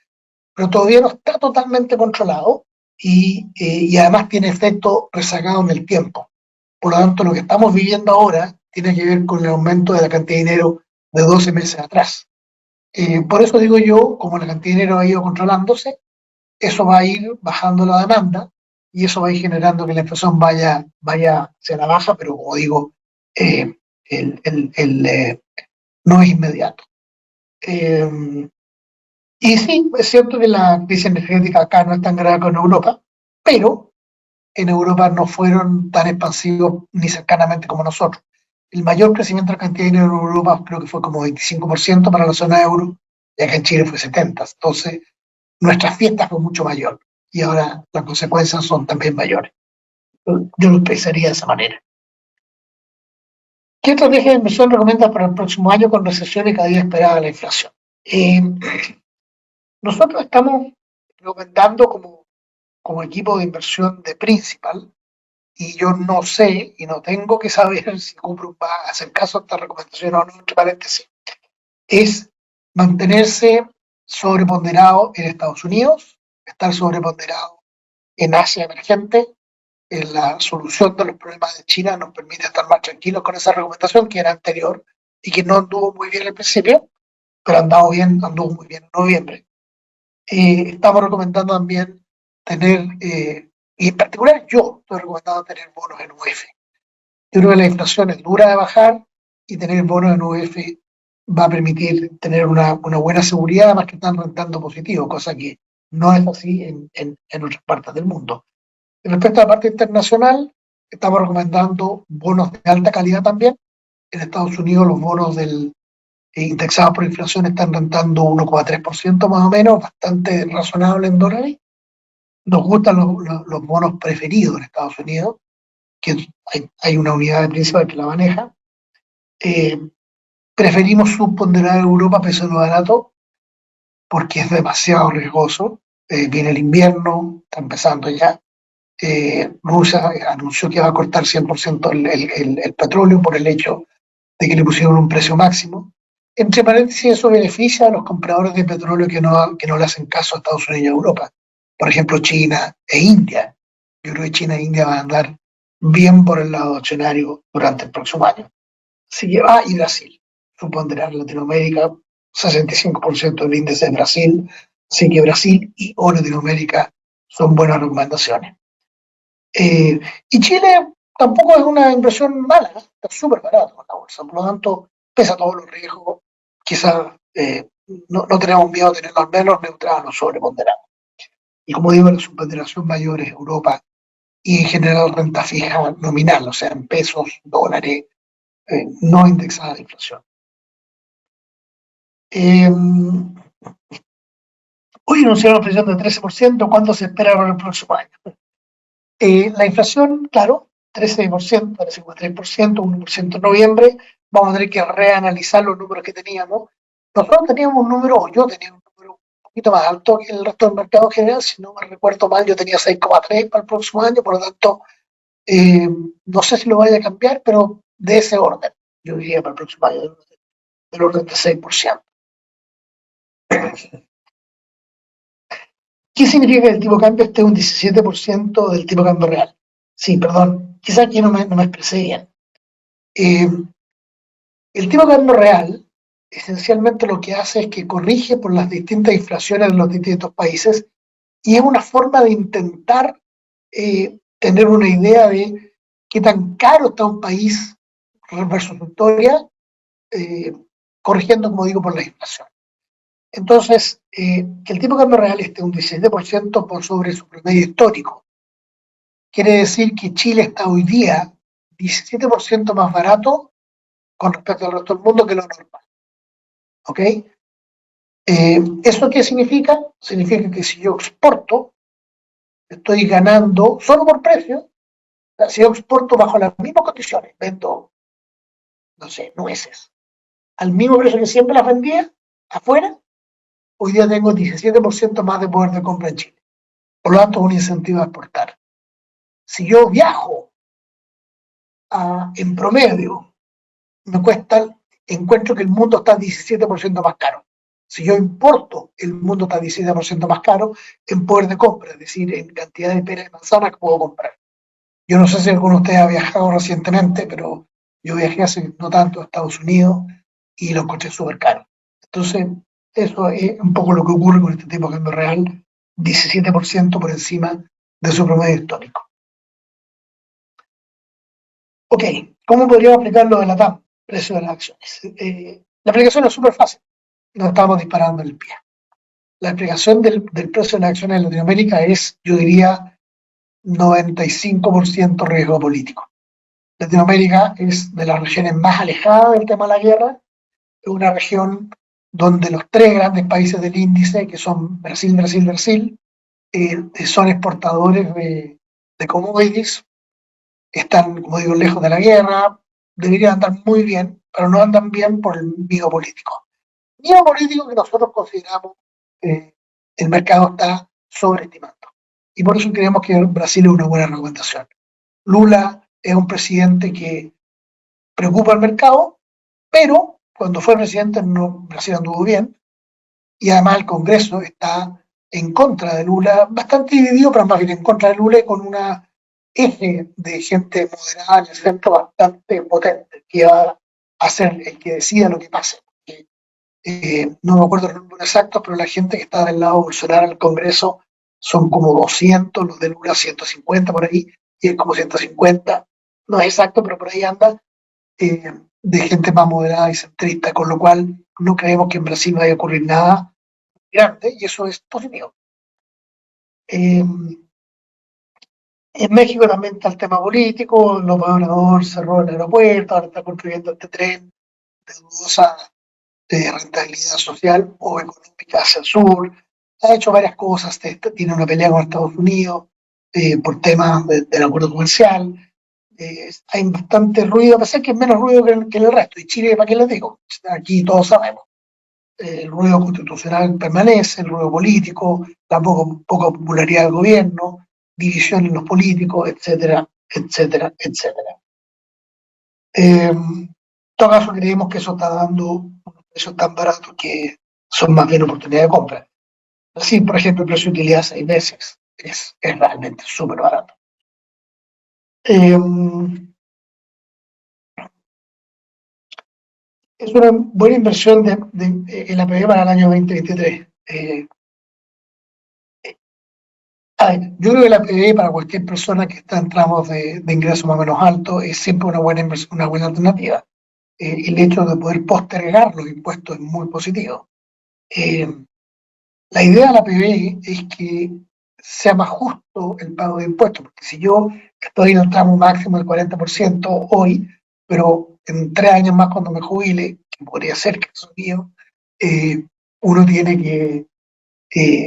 pero todavía no está totalmente controlado. y además tiene efecto rezagado en el tiempo. Por lo tanto, lo que estamos viviendo ahora tiene que ver con el aumento de la cantidad de dinero de 12 meses atrás. Por eso digo yo, como la cantidad de dinero ha ido controlándose, eso va a ir bajando la demanda y eso va a ir generando que la inflación vaya hacia la baja, pero como digo, eh, no es inmediato. Y sí, es cierto que la crisis energética acá no es tan grave como en Europa, pero en Europa no fueron tan expansivos ni cercanamente como nosotros. El mayor crecimiento de la cantidad de dinero en Europa creo que fue como 25% para la zona euro, y acá en Chile fue 70%. Entonces, nuestras fiestas fue mucho mayor y ahora las consecuencias son también mayores. Yo lo pensaría de esa manera. ¿Qué estrategia de inversión recomiendas para el próximo año con recesión y caída esperada de la inflación? Eh, Nosotros estamos recomendando como equipo de inversión de Principal, y yo no sé y no tengo que saber si Cuprum va a hacer caso a esta recomendación o no, entre paréntesis, es mantenerse sobreponderado en Estados Unidos, estar sobreponderado en Asia emergente. En la solución de los problemas de China nos permite estar más tranquilos con esa recomendación que era anterior y que no anduvo muy bien al principio, pero anduvo muy bien en noviembre. Estamos recomendando también tener, y en particular yo estoy recomendando tener bonos en UF. Yo creo que la inflación es dura de bajar y tener bonos en UF va a permitir tener una buena seguridad, además que están rentando positivo, cosa que no es así en otras partes del mundo. Respecto a la parte internacional, estamos recomendando bonos de alta calidad también. En Estados Unidos los bonos indexados por inflación están rentando 1,3% más o menos, bastante razonable en dólares. Nos gustan los bonos preferidos en Estados Unidos, que hay una unidad de principal que la maneja. Eh, Preferimos subponderar Europa a peso de lo barato porque es demasiado riesgoso. Viene el invierno, está empezando ya. Rusia anunció que va a cortar 100% el petróleo por el hecho de que le pusieron un precio máximo. Entre paréntesis, eso beneficia a los compradores de petróleo que no le hacen caso a Estados Unidos y a Europa. Por ejemplo, China e India. Yo creo que China e India van a andar bien por el lado accionario durante el próximo año. Así que, y Brasil. Supondrá Latinoamérica, 65% del índice de Brasil. Así que Brasil o Latinoamérica son buenas recomendaciones. Y Chile tampoco es una inversión mala, ¿no? Está súper barato con la bolsa, por lo tanto, pese a todos los riesgos, quizás no tenemos miedo a tenerlo al menos neutral o sobreponderado. Y como digo, la subponderación mayor es Europa y en general renta fija nominal, o sea, en pesos, dólares, no indexada a la inflación. Eh, Hoy anunciaron una inflación del 13%, ¿cuándo se espera para el próximo año? La inflación, claro, 13%, 13,3%, 1% en noviembre. Vamos a tener que reanalizar los números que teníamos. Nosotros teníamos un número, o yo tenía un número un poquito más alto que el resto del mercado en general. Si no me recuerdo mal, yo tenía 6,3 para el próximo año, por lo tanto, no sé si lo vaya a cambiar, pero de ese orden, yo diría para el próximo año, del orden de 6%. ¿Qué significa que el tipo de cambio esté un 17% del tipo de cambio real? Sí, perdón, quizás aquí no me expresé bien. Eh, el tipo de cambio real esencialmente lo que hace es que corrige por las distintas inflaciones de los distintos países y es una forma de intentar tener una idea de qué tan caro está un país versus su historia, eh, corrigiendo, como digo, por la inflación. Entonces, que el tipo de cambio real esté un 17% por sobre su promedio histórico, quiere decir que Chile está hoy día 17% más barato con respecto al resto del mundo que lo normal. ¿Ok? ¿Eso qué significa? Significa que si yo exporto, estoy ganando solo por precio. O sea, si yo exporto bajo las mismas condiciones, vendo, no sé, nueces, al mismo precio que siempre las vendía afuera, hoy día tengo 17% más de poder de compra en Chile. Por lo tanto, es un incentivo a exportar. Si yo viajo en promedio, encuentro que el mundo está 17% más caro. Si yo importo, el mundo está 17% más caro en poder de compra, es decir, en cantidad de peras y manzanas que puedo comprar. Yo no sé si alguno de ustedes ha viajado recientemente, pero yo viajé hace no tanto a Estados Unidos y lo encontré súper caro. Entonces, eso es un poco lo que ocurre con este tipo de cambio real, 17% por encima de su promedio histórico. Ok, ¿cómo podríamos aplicar lo de la TAM? Precio de las acciones. La aplicación es súper fácil, nos estamos disparando en el pie. La aplicación del precio de las acciones en Latinoamérica es, yo diría, 95% riesgo político. Latinoamérica es de las regiones más alejadas del tema de la guerra, es una región donde los tres grandes países del índice, que son Brasil, Brasil, Brasil, son exportadores de commodities, están, como digo, lejos de la guerra, deberían andar muy bien, pero no andan bien por el miedo político. Miedo político que nosotros consideramos el mercado está sobreestimando. Y por eso creemos que Brasil es una buena recomendación. Lula es un presidente que preocupa al mercado, pero cuando fue presidente no, Brasil anduvo bien, y además el Congreso está en contra de Lula, bastante dividido, pero más bien en contra de Lula, con una eje de gente moderada en el centro bastante potente, que va a ser el que decida lo que pase. No me acuerdo el número exacto, pero la gente que está del lado de Bolsonaro en el Congreso son como 200, los de Lula 150 por ahí, y es como 150, no es exacto, pero por ahí anda, de gente más moderada y centrista, con lo cual no creemos que en Brasil vaya a ocurrir nada grande, y eso es positivo. Eh, en México también está el tema político, López Obrador cerró el aeropuerto, ahora está construyendo este tren de dudosa rentabilidad social o económica hacia el sur, ha hecho varias cosas, tiene una pelea con Estados Unidos por temas del acuerdo comercial, hay bastante ruido, a pesar que es menos ruido que el resto, y Chile, ¿para qué les digo? Aquí todos sabemos, el ruido constitucional permanece, el ruido político, la poca popularidad del gobierno, división en los políticos, etcétera, etcétera, etcétera. En todo caso, creemos que eso está dando unos precios tan baratos que son más bien oportunidades de compra. Así, por ejemplo, el precio de utilidad 6 meses es realmente súper barato. Eh, es una buena inversión el APB para el año 2023. Yo creo que el APB para cualquier persona que está en tramos de ingreso más o menos alto es siempre una buena inversión, una buena alternativa. El hecho de poder postergar los impuestos es muy positivo. Eh, La idea de la PB es que sea más justo el pago de impuestos, porque si yo estoy en el tramo máximo del 40% hoy, pero en 3 años más cuando me jubile, que podría ser que eso mío, eh, uno tiene que,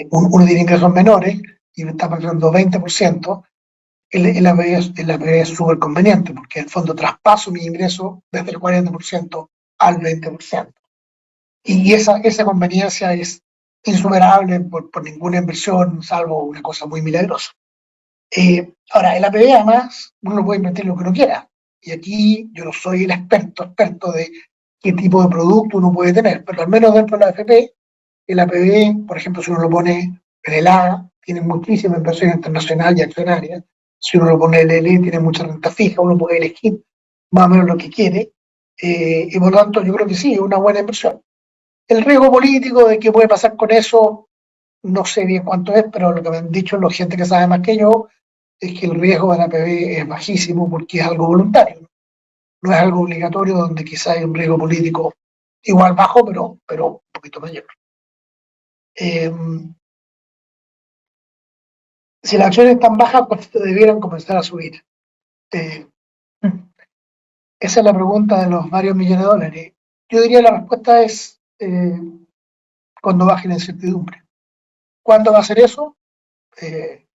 uno tiene ingresos menores y me está pagando 20%, el APB es súper conveniente, porque en el fondo traspaso mi ingreso desde el 40% al 20%. Y esa conveniencia es insuperable por ninguna inversión, salvo una cosa muy milagrosa. Ahora, el APB además, uno puede invertir lo que uno quiera. Y aquí yo no soy el experto de qué tipo de producto uno puede tener, pero al menos dentro de la AFP, el APB, por ejemplo, si uno lo pone en el A, tiene muchísima inversión internacional y accionaria. Si uno lo pone en el L, tiene mucha renta fija, uno puede elegir más o menos lo que quiere. Y por lo tanto, yo creo que sí, es una buena inversión. El riesgo político de qué puede pasar con eso, no sé bien cuánto es, pero lo que me han dicho la gente que sabe más que yo es que el riesgo de la PB es bajísimo porque es algo voluntario, no es algo obligatorio donde quizá hay un riesgo político igual bajo, pero un poquito mayor. Eh, si las acciones están bajas, pues debieran comenzar a subir. Eh, esa es la pregunta de los varios millones de dólares. Yo diría la respuesta es cuando baje la incertidumbre. ¿Cuándo va a ser eso? Eh,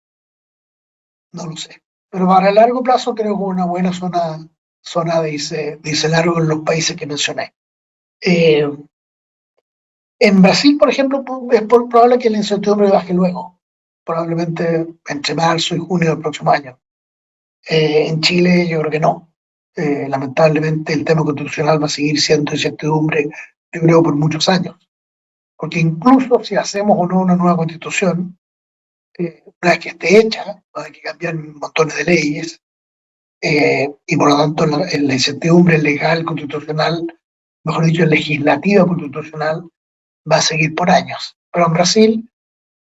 no lo sé. Pero para el largo plazo creo que una buena zona dice largo en los países que mencioné. Eh, en Brasil, por ejemplo, es probable que la incertidumbre baje luego, probablemente entre marzo y junio del próximo año. En Chile yo creo que no. Lamentablemente el tema constitucional va a seguir siendo incertidumbre, yo creo, por muchos años. porque incluso si hacemos o no una nueva constitución, una vez que esté hecha, hay que cambiar montones de leyes, y por lo tanto la incertidumbre legal constitucional, mejor dicho, legislativa constitucional, va a seguir por años. Pero en Brasil,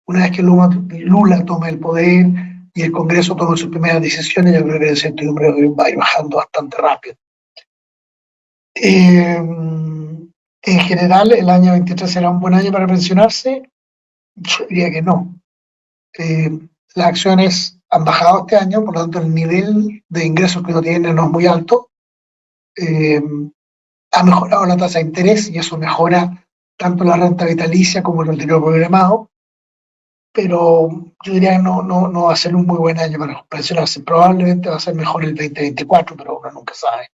una vez que Lula tome el poder y el Congreso tome sus primeras decisiones, yo creo que la incertidumbre va a ir bajando bastante rápido. En general, el año 23 será un buen año para pensionarse. Yo diría que no. Eh, las acciones han bajado este año, por lo tanto el nivel de ingresos que uno tiene no es muy alto. Eh, ha mejorado la tasa de interés y eso mejora tanto la renta vitalicia como el retiro programado, pero yo diría que no va a ser un muy buen año para pensionarse. Probablemente va a ser mejor el 2024, pero uno nunca sabe.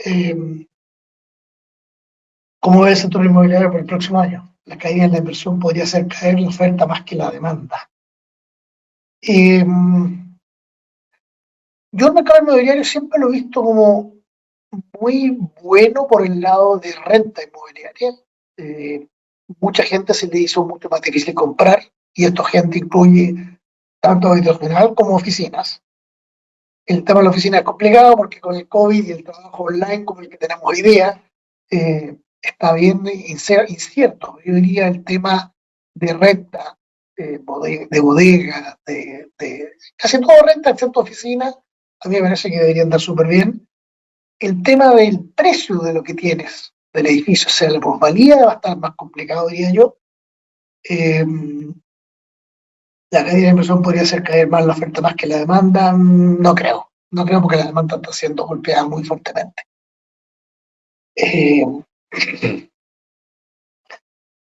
Eh, ¿Cómo ves el sector inmobiliario por el próximo año? La caída en la inversión podría hacer caer la oferta más que la demanda. Eh, yo el mercado inmobiliario siempre lo he visto como muy bueno por el lado de renta inmobiliaria. Eh, Mucha gente se le hizo mucho más difícil comprar y esta gente incluye tanto habitacional como oficinas. El tema de la oficina es complicado porque con el COVID y el trabajo online como el que tenemos hoy día, está bien incierto. Yo diría el tema de renta, de bodega, casi todo renta excepto oficinas, a mí me parece que deberían andar súper bien. El tema del precio de lo que tienes del edificio, o sea, la plusvalía va a estar más complicado, diría yo. Eh, la caída de inversión podría hacer caer más la oferta más que la demanda, no creo. No creo porque la demanda está siendo golpeada muy fuertemente. Eh,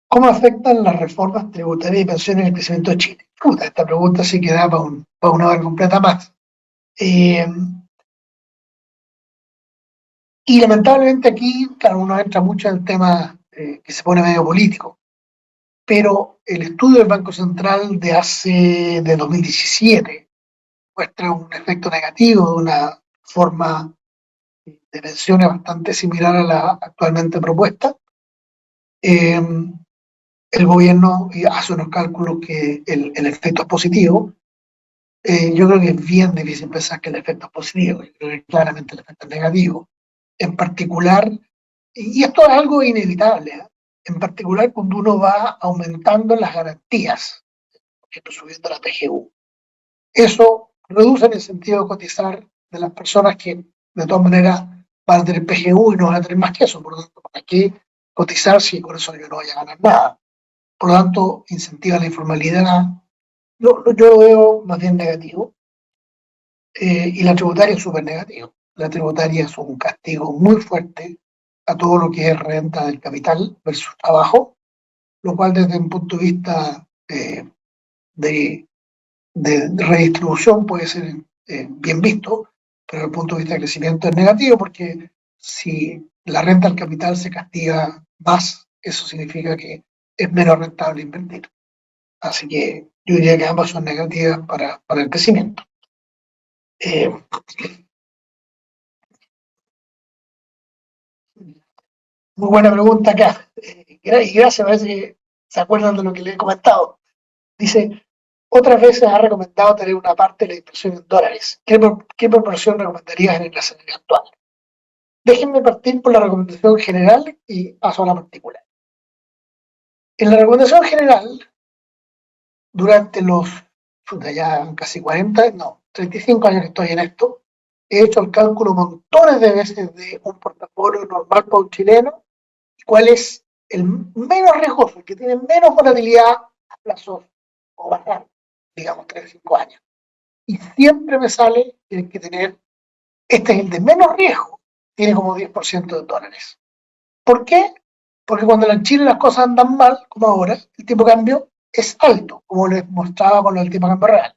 ¿Cómo afectan las reformas tributarias y pensiones en el crecimiento de Chile? Puta, esta pregunta sí que da para una hora completa más. Eh, y lamentablemente aquí, claro, uno entra mucho en el tema que se pone medio político, pero el estudio del Banco Central de 2017 muestra un efecto negativo de una forma de pensiones bastante similar a la actualmente propuesta. Eh, el gobierno hace unos cálculos que el efecto es positivo. Yo creo que es bien difícil pensar que el efecto es positivo, yo creo que claramente el efecto es negativo. En particular, y esto es algo inevitable, ¿eh? En particular cuando uno va aumentando las garantías, por ejemplo, subiendo la PGU. Eso reduce el sentido de cotizar de las personas que de todas maneras van a tener PGU y no van a tener más que eso. Por lo tanto, ¿para qué cotizar si con eso yo no voy a ganar nada? Por lo tanto, incentiva la informalidad. Yo lo veo más bien negativo. Y la tributaria es súper negativo. La tributaria es un castigo muy fuerte a todo lo que es renta del capital versus trabajo, lo cual desde un punto de vista de redistribución puede ser bien visto, pero desde el punto de vista de crecimiento es negativo porque si la renta al capital se castiga más, eso significa que es menos rentable invertir. Así que yo diría que ambas son negativas para el crecimiento. Eh, Muy buena pregunta acá. Y gracias, parece que se acuerdan de lo que les he comentado. Dice, otras veces ha recomendado tener una parte de la inversión en dólares. ¿Qué proporción recomendarías en el escenario actual? Déjenme partir por la recomendación general y paso a la particular. En la recomendación general, durante los ya casi 40, no, 35 años que estoy en esto, he hecho el cálculo montones de veces de un portafolio normal para un chileno, cuál es el menos riesgoso, el que tiene menos volatilidad a plazos o bajar, digamos, 3 5 años. Y siempre me sale que hay que tener, este es el de menos riesgo, tiene como 10% de dólares. ¿Por qué? Porque cuando en Chile las cosas andan mal, como ahora, el tipo de cambio es alto, como les mostraba con el tipo de cambio real.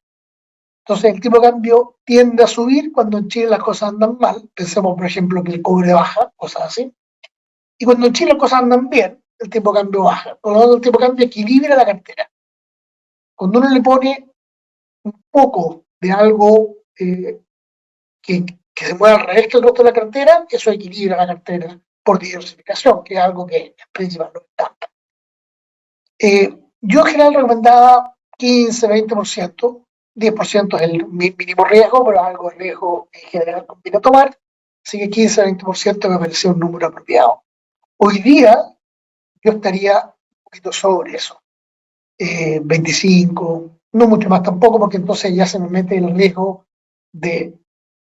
Entonces el tipo de cambio tiende a subir cuando en Chile las cosas andan mal. Pensemos, por ejemplo, que el cobre baja, cosas así. Y cuando en Chile las cosas andan bien, el tipo de cambio baja. Por lo tanto, el tipo de cambio equilibra la cartera. Cuando uno le pone un poco de algo que se mueva al revés que el resto de la cartera, eso equilibra la cartera por diversificación, que es algo que en principal no está. Yo en general recomendaba 15-20%, 10% es el mínimo riesgo, pero algo de riesgo en general conviene tomar, así que 15-20% me pareció un número apropiado. Hoy día yo estaría un poquito sobre eso, 25, no mucho más tampoco, porque entonces ya se me mete el riesgo de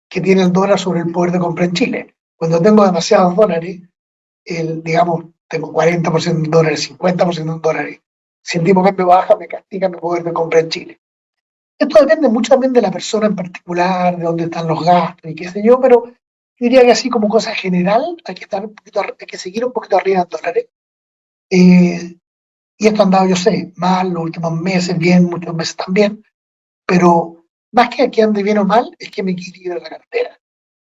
que tiene el dólar sobre el poder de compra en Chile. Cuando tengo demasiados dólares, digamos, tengo 40% en dólares, 50% en dólares. Si el tipo de cambio baja, me castiga mi poder de compra en Chile. Esto depende mucho también de la persona en particular, de dónde están los gastos y qué sé yo, pero yo diría que así como cosa general, hay que estar un poquito, hay que seguir un poquito arriba en dólares. Eh, y esto ha andado, yo sé, mal los últimos meses, bien, muchos meses también, pero más que ande bien o mal, es que me equilibra la cartera.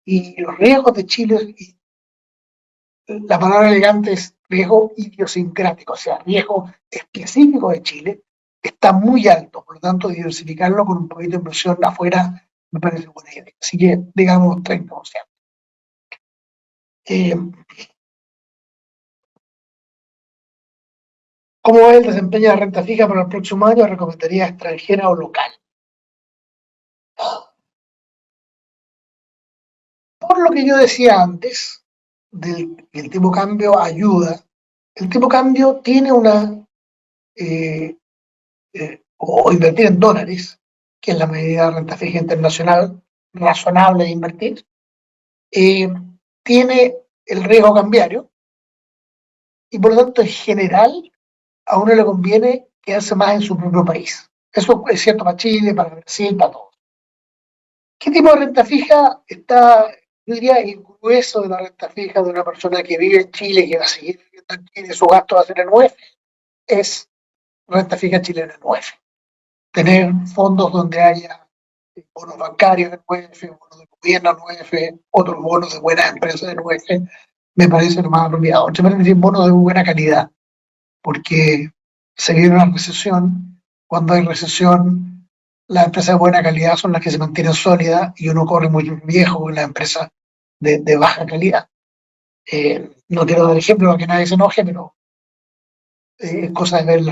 Y los riesgos de Chile, y la palabra elegante es riesgo idiosincrático, o sea, riesgo específico de Chile, está muy alto, por lo tanto, diversificarlo con un poquito de inversión afuera me parece buena idea. Así que, digamos, 30%. Eh, ¿Cómo va el desempeño de la renta fija para el próximo año? Recomendaría extranjera o local. Por lo que yo decía antes, el tipo de cambio ayuda, el tipo de cambio tiene una, o invertir en dólares, que es la medida de renta fija internacional razonable de invertir, eh, tiene el riesgo cambiario y por lo tanto en general a uno le conviene quedarse más en su propio país. Eso es cierto para Chile, para Brasil, para todos. ¿Qué tipo de renta fija está, yo diría, el grueso de la renta fija de una persona que vive en Chile, que va a seguir viviendo en Chile, su gasto va a ser en UF? Es renta fija chilena en UF. Tener fondos donde haya bonos bancarios en UF, bonos de gobierno en UF, otros bonos de buenas empresas en UF, me parece lo más apropiado. Entre paréntesis, bonos de buena calidad, porque se viene una recesión. Cuando hay recesión, las empresas de buena calidad son las que se mantienen sólidas y uno corre muy viejo con las empresas de baja calidad. No quiero dar ejemplo para que nadie se enoje, pero es cosa de ver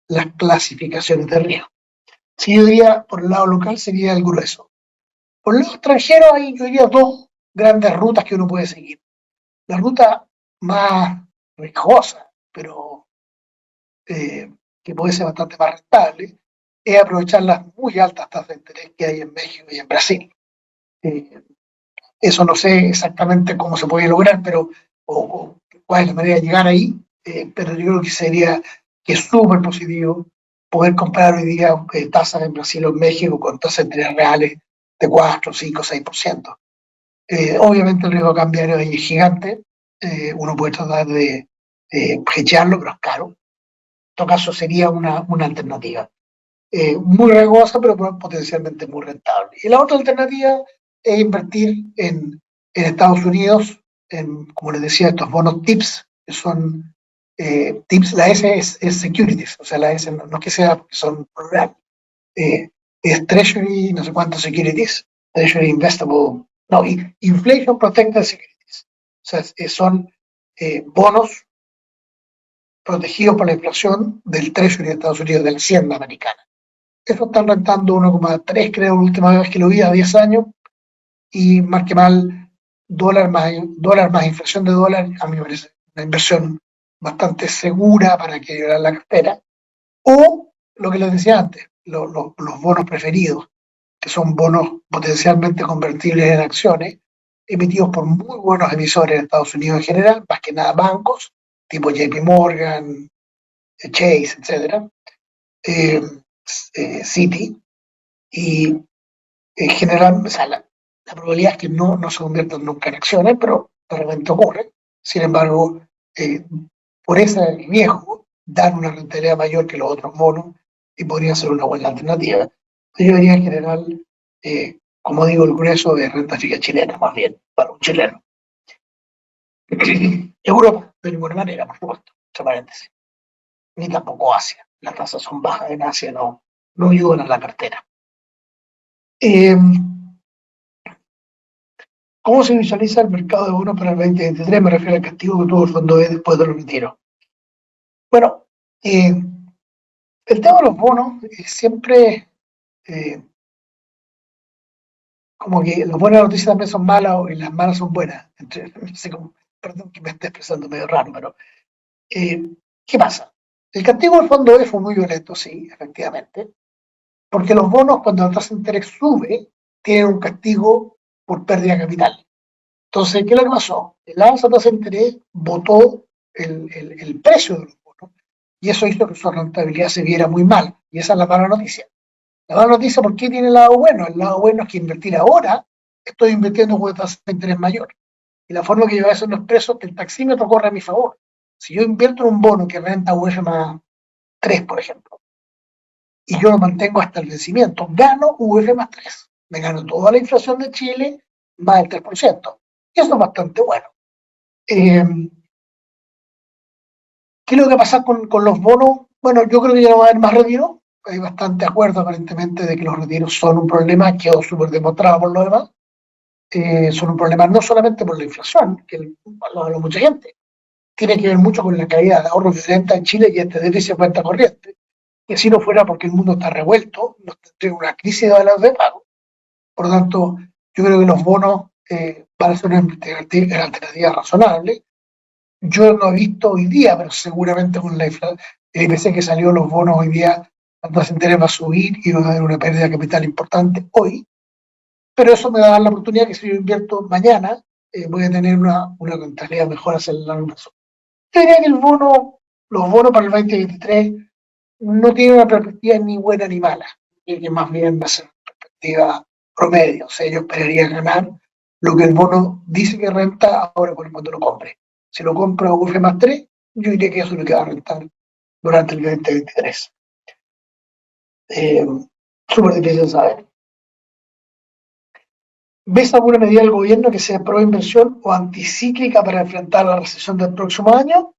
las clasificaciones de riesgo. Si yo diría por el lado local sería el grueso. Por el lado extranjero hay, yo diría, dos grandes rutas que uno puede seguir. La ruta más riesgosa, pero que puede ser bastante más rentable, es aprovechar las muy altas tasas de interés que hay en México y en Brasil. Eh, Eso no sé exactamente cómo se puede lograr, pero o cuál es la manera de llegar ahí, pero yo creo que sería que es súper positivo poder comprar hoy día tasas en Brasil o en México con tasas de interés reales de 4, 5, 6%. Obviamente el riesgo cambiario ahí es gigante, uno puede tratar de hedgearlo, pero es caro. En todo caso sería una alternativa. Muy riesgosa, pero potencialmente muy rentable. Y la otra alternativa es invertir en Estados Unidos, como les decía, estos bonos TIPS, que son TIPS, la S es securities, o sea, la S no es que sea, porque son plural, eh, es Treasury, no sé cuántos securities, Treasury Investable, no, Inflation Protected Securities, o sea, son bonos protegidos por la inflación del Treasury de Estados Unidos, de la Hacienda americana. Eso están rentando 1,3, creo, la última vez que lo vi, a 10 años, y más que mal, dólar más inflación de dólar, a mí me parece una inversión bastante segura para equilibrar la cartera. O lo que les decía antes, los bonos preferidos, que son bonos potencialmente convertibles en acciones, emitidos por muy buenos emisores en Estados Unidos en general, más que nada bancos, tipo JP Morgan, Chase, etcétera, eh, Citi, y en general, o sea, la probabilidad es que no se conviertan nunca en acciones, pero de repente ocurre. Sin embargo, eh, por ese riesgo, dan una rentabilidad mayor que los otros bonos y podría ser una buena alternativa. Yo diría en general, como digo, el grueso de renta fija chilena, más bien, para un chileno. Europa, de ninguna manera, por supuesto, entre paréntesis. Ni tampoco Asia. Las tasas son bajas en Asia, no ayudan a la cartera. Eh, ¿Cómo se visualiza el mercado de bonos para el 2023? Me refiero al castigo que tuvo el fondo B después de los retiros. Bueno, Eh, el tema de los bonos es siempre eh, como que las buenas noticias también son malas y las malas son buenas. No sé perdón que me esté expresando medio raro, pero eh, ¿qué pasa? El castigo del fondo E fue muy violento, sí, efectivamente, porque los bonos cuando la tasa de interés sube tienen un castigo por pérdida de capital. Entonces, ¿qué es lo que pasó? El alza de tasa de interés botó el precio de los bonos y eso hizo que su rentabilidad se viera muy mal. Y esa es la mala noticia. La mala noticia, ¿por qué tiene el lado bueno? El lado bueno es que invertir ahora, estoy invirtiendo con una tasa de interés mayor. Y la forma que yo eso lo expreso es que el taxímetro corre a mi favor. Si yo invierto en un bono que renta UF más 3, por ejemplo, y yo lo mantengo hasta el vencimiento, gano UF más 3. Me gano toda la inflación de Chile más el 3%. Y eso es bastante bueno. Eh, ¿Qué es lo que pasa con los bonos? Bueno, yo creo que ya no va a haber más retiro. Hay bastante acuerdo aparentemente de que los retiros son un problema, quedó súper demostrado por lo demás. Son un problema no solamente por la inflación, que lo habla mucha gente, tiene que ver mucho con la caída de ahorros de renta en Chile y este déficit de cuenta corriente, que si no fuera porque el mundo está revuelto, nos tendría una crisis de balanza de pago. Por lo tanto, yo creo que los bonos van a ser una alternativa razonable. Yo no he visto hoy día, pero seguramente con la inflación, el IPC que salió los bonos hoy día, la tasa de interés va a subir y va a haber una pérdida de capital importante hoy, pero eso me va a dar la oportunidad que si yo invierto mañana, voy a tener una rentabilidad mejor hacia el largo plazo. Yo diría que los bonos para el 2023 no tienen una perspectiva ni buena ni mala, que más bien va a ser una perspectiva promedio. O sea, yo esperaría ganar lo que el bono dice que renta ahora por el cuando lo compre. Si lo compro a UF más 3, yo diría que eso es lo que va a rentar durante el 2023. Eh, Súper difícil de saber. ¿Ves alguna medida del gobierno que sea pro inversión o anticíclica para enfrentar la recesión del próximo año?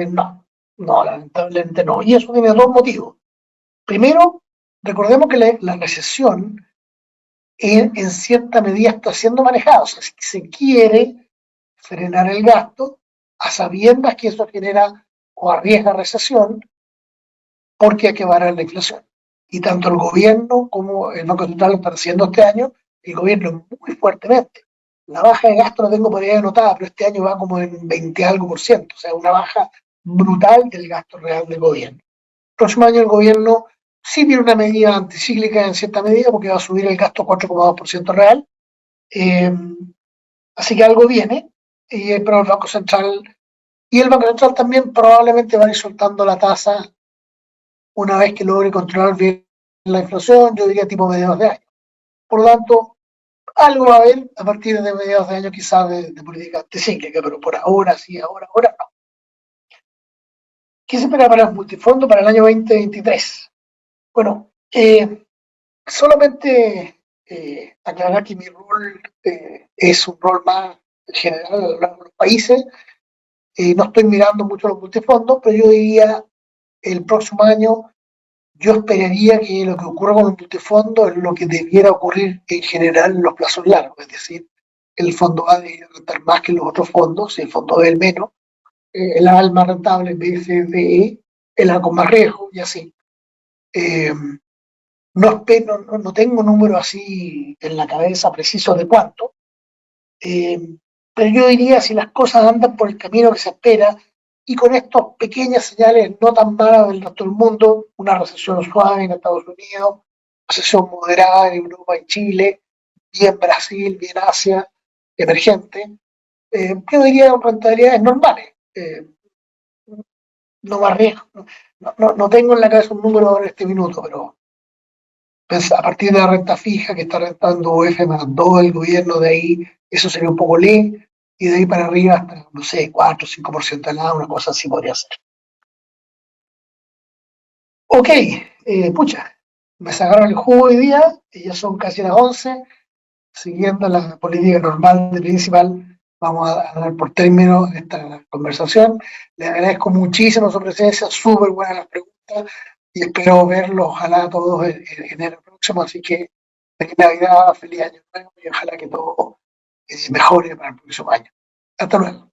No, no, lamentablemente no. Y eso tiene dos motivos. Primero, recordemos que la recesión en cierta medida está siendo manejada. O sea, si se quiere frenar el gasto a sabiendas que eso genera o arriesga recesión porque hay que parar la inflación. Y tanto el gobierno como el Banco Central lo están haciendo este año, el gobierno muy fuertemente. La baja de gasto la tengo por ahí anotada, pero este año va como en 20 algo por ciento, o sea, una baja brutal del gasto real del gobierno. El próximo año el gobierno sí tiene una medida anticíclica en cierta medida porque va a subir el gasto 4,2% real, eh, así que algo viene, pero el Banco Central también probablemente va a ir soltando la tasa una vez que logre controlar bien la inflación, yo diría tipo mediados de año. Por lo tanto, algo va a haber a partir de mediados de año quizás de política anticíclica, pero por ahora sí, ahora no. ¿Qué se espera para el multifondo para el año 2023? Bueno, solamente aclarar que mi rol es un rol más general a los países. No estoy mirando mucho los multifondos, pero yo diría el próximo año yo esperaría que lo que ocurra con el multifondo es lo que debiera ocurrir en general en los plazos largos, es decir, el fondo A debe rentar más que los otros fondos, y el fondo B el menos, el A el más rentable, B, C, D, E, el A con más riesgo y así. Eh, no tengo números así en la cabeza precisos de cuánto, eh, pero yo diría si las cosas andan por el camino que se espera y con estas pequeñas señales no tan malas del resto del mundo, una recesión suave en Estados Unidos, recesión moderada en Europa y Chile, bien Brasil, bien Asia, emergente, yo diría rentabilidades normales. No más riesgo. No tengo en la cabeza un número en este minuto, pero pues, a partir de la renta fija que está rentando UF más 2 el gobierno de ahí, eso sería un poco ley, y de ahí para arriba hasta, no sé, 4 o 5% de nada, una cosa así podría ser. Ok, pucha, me sacaron el jugo hoy día, y ya son casi las 11, siguiendo la política normal de principal, vamos a dar por término esta conversación. Le agradezco muchísimo su presencia, súper buenas las preguntas, y espero verlos, ojalá todos en enero próximo, así que feliz Navidad, feliz año nuevo, y ojalá que todo mejore para el próximo año. Hasta luego.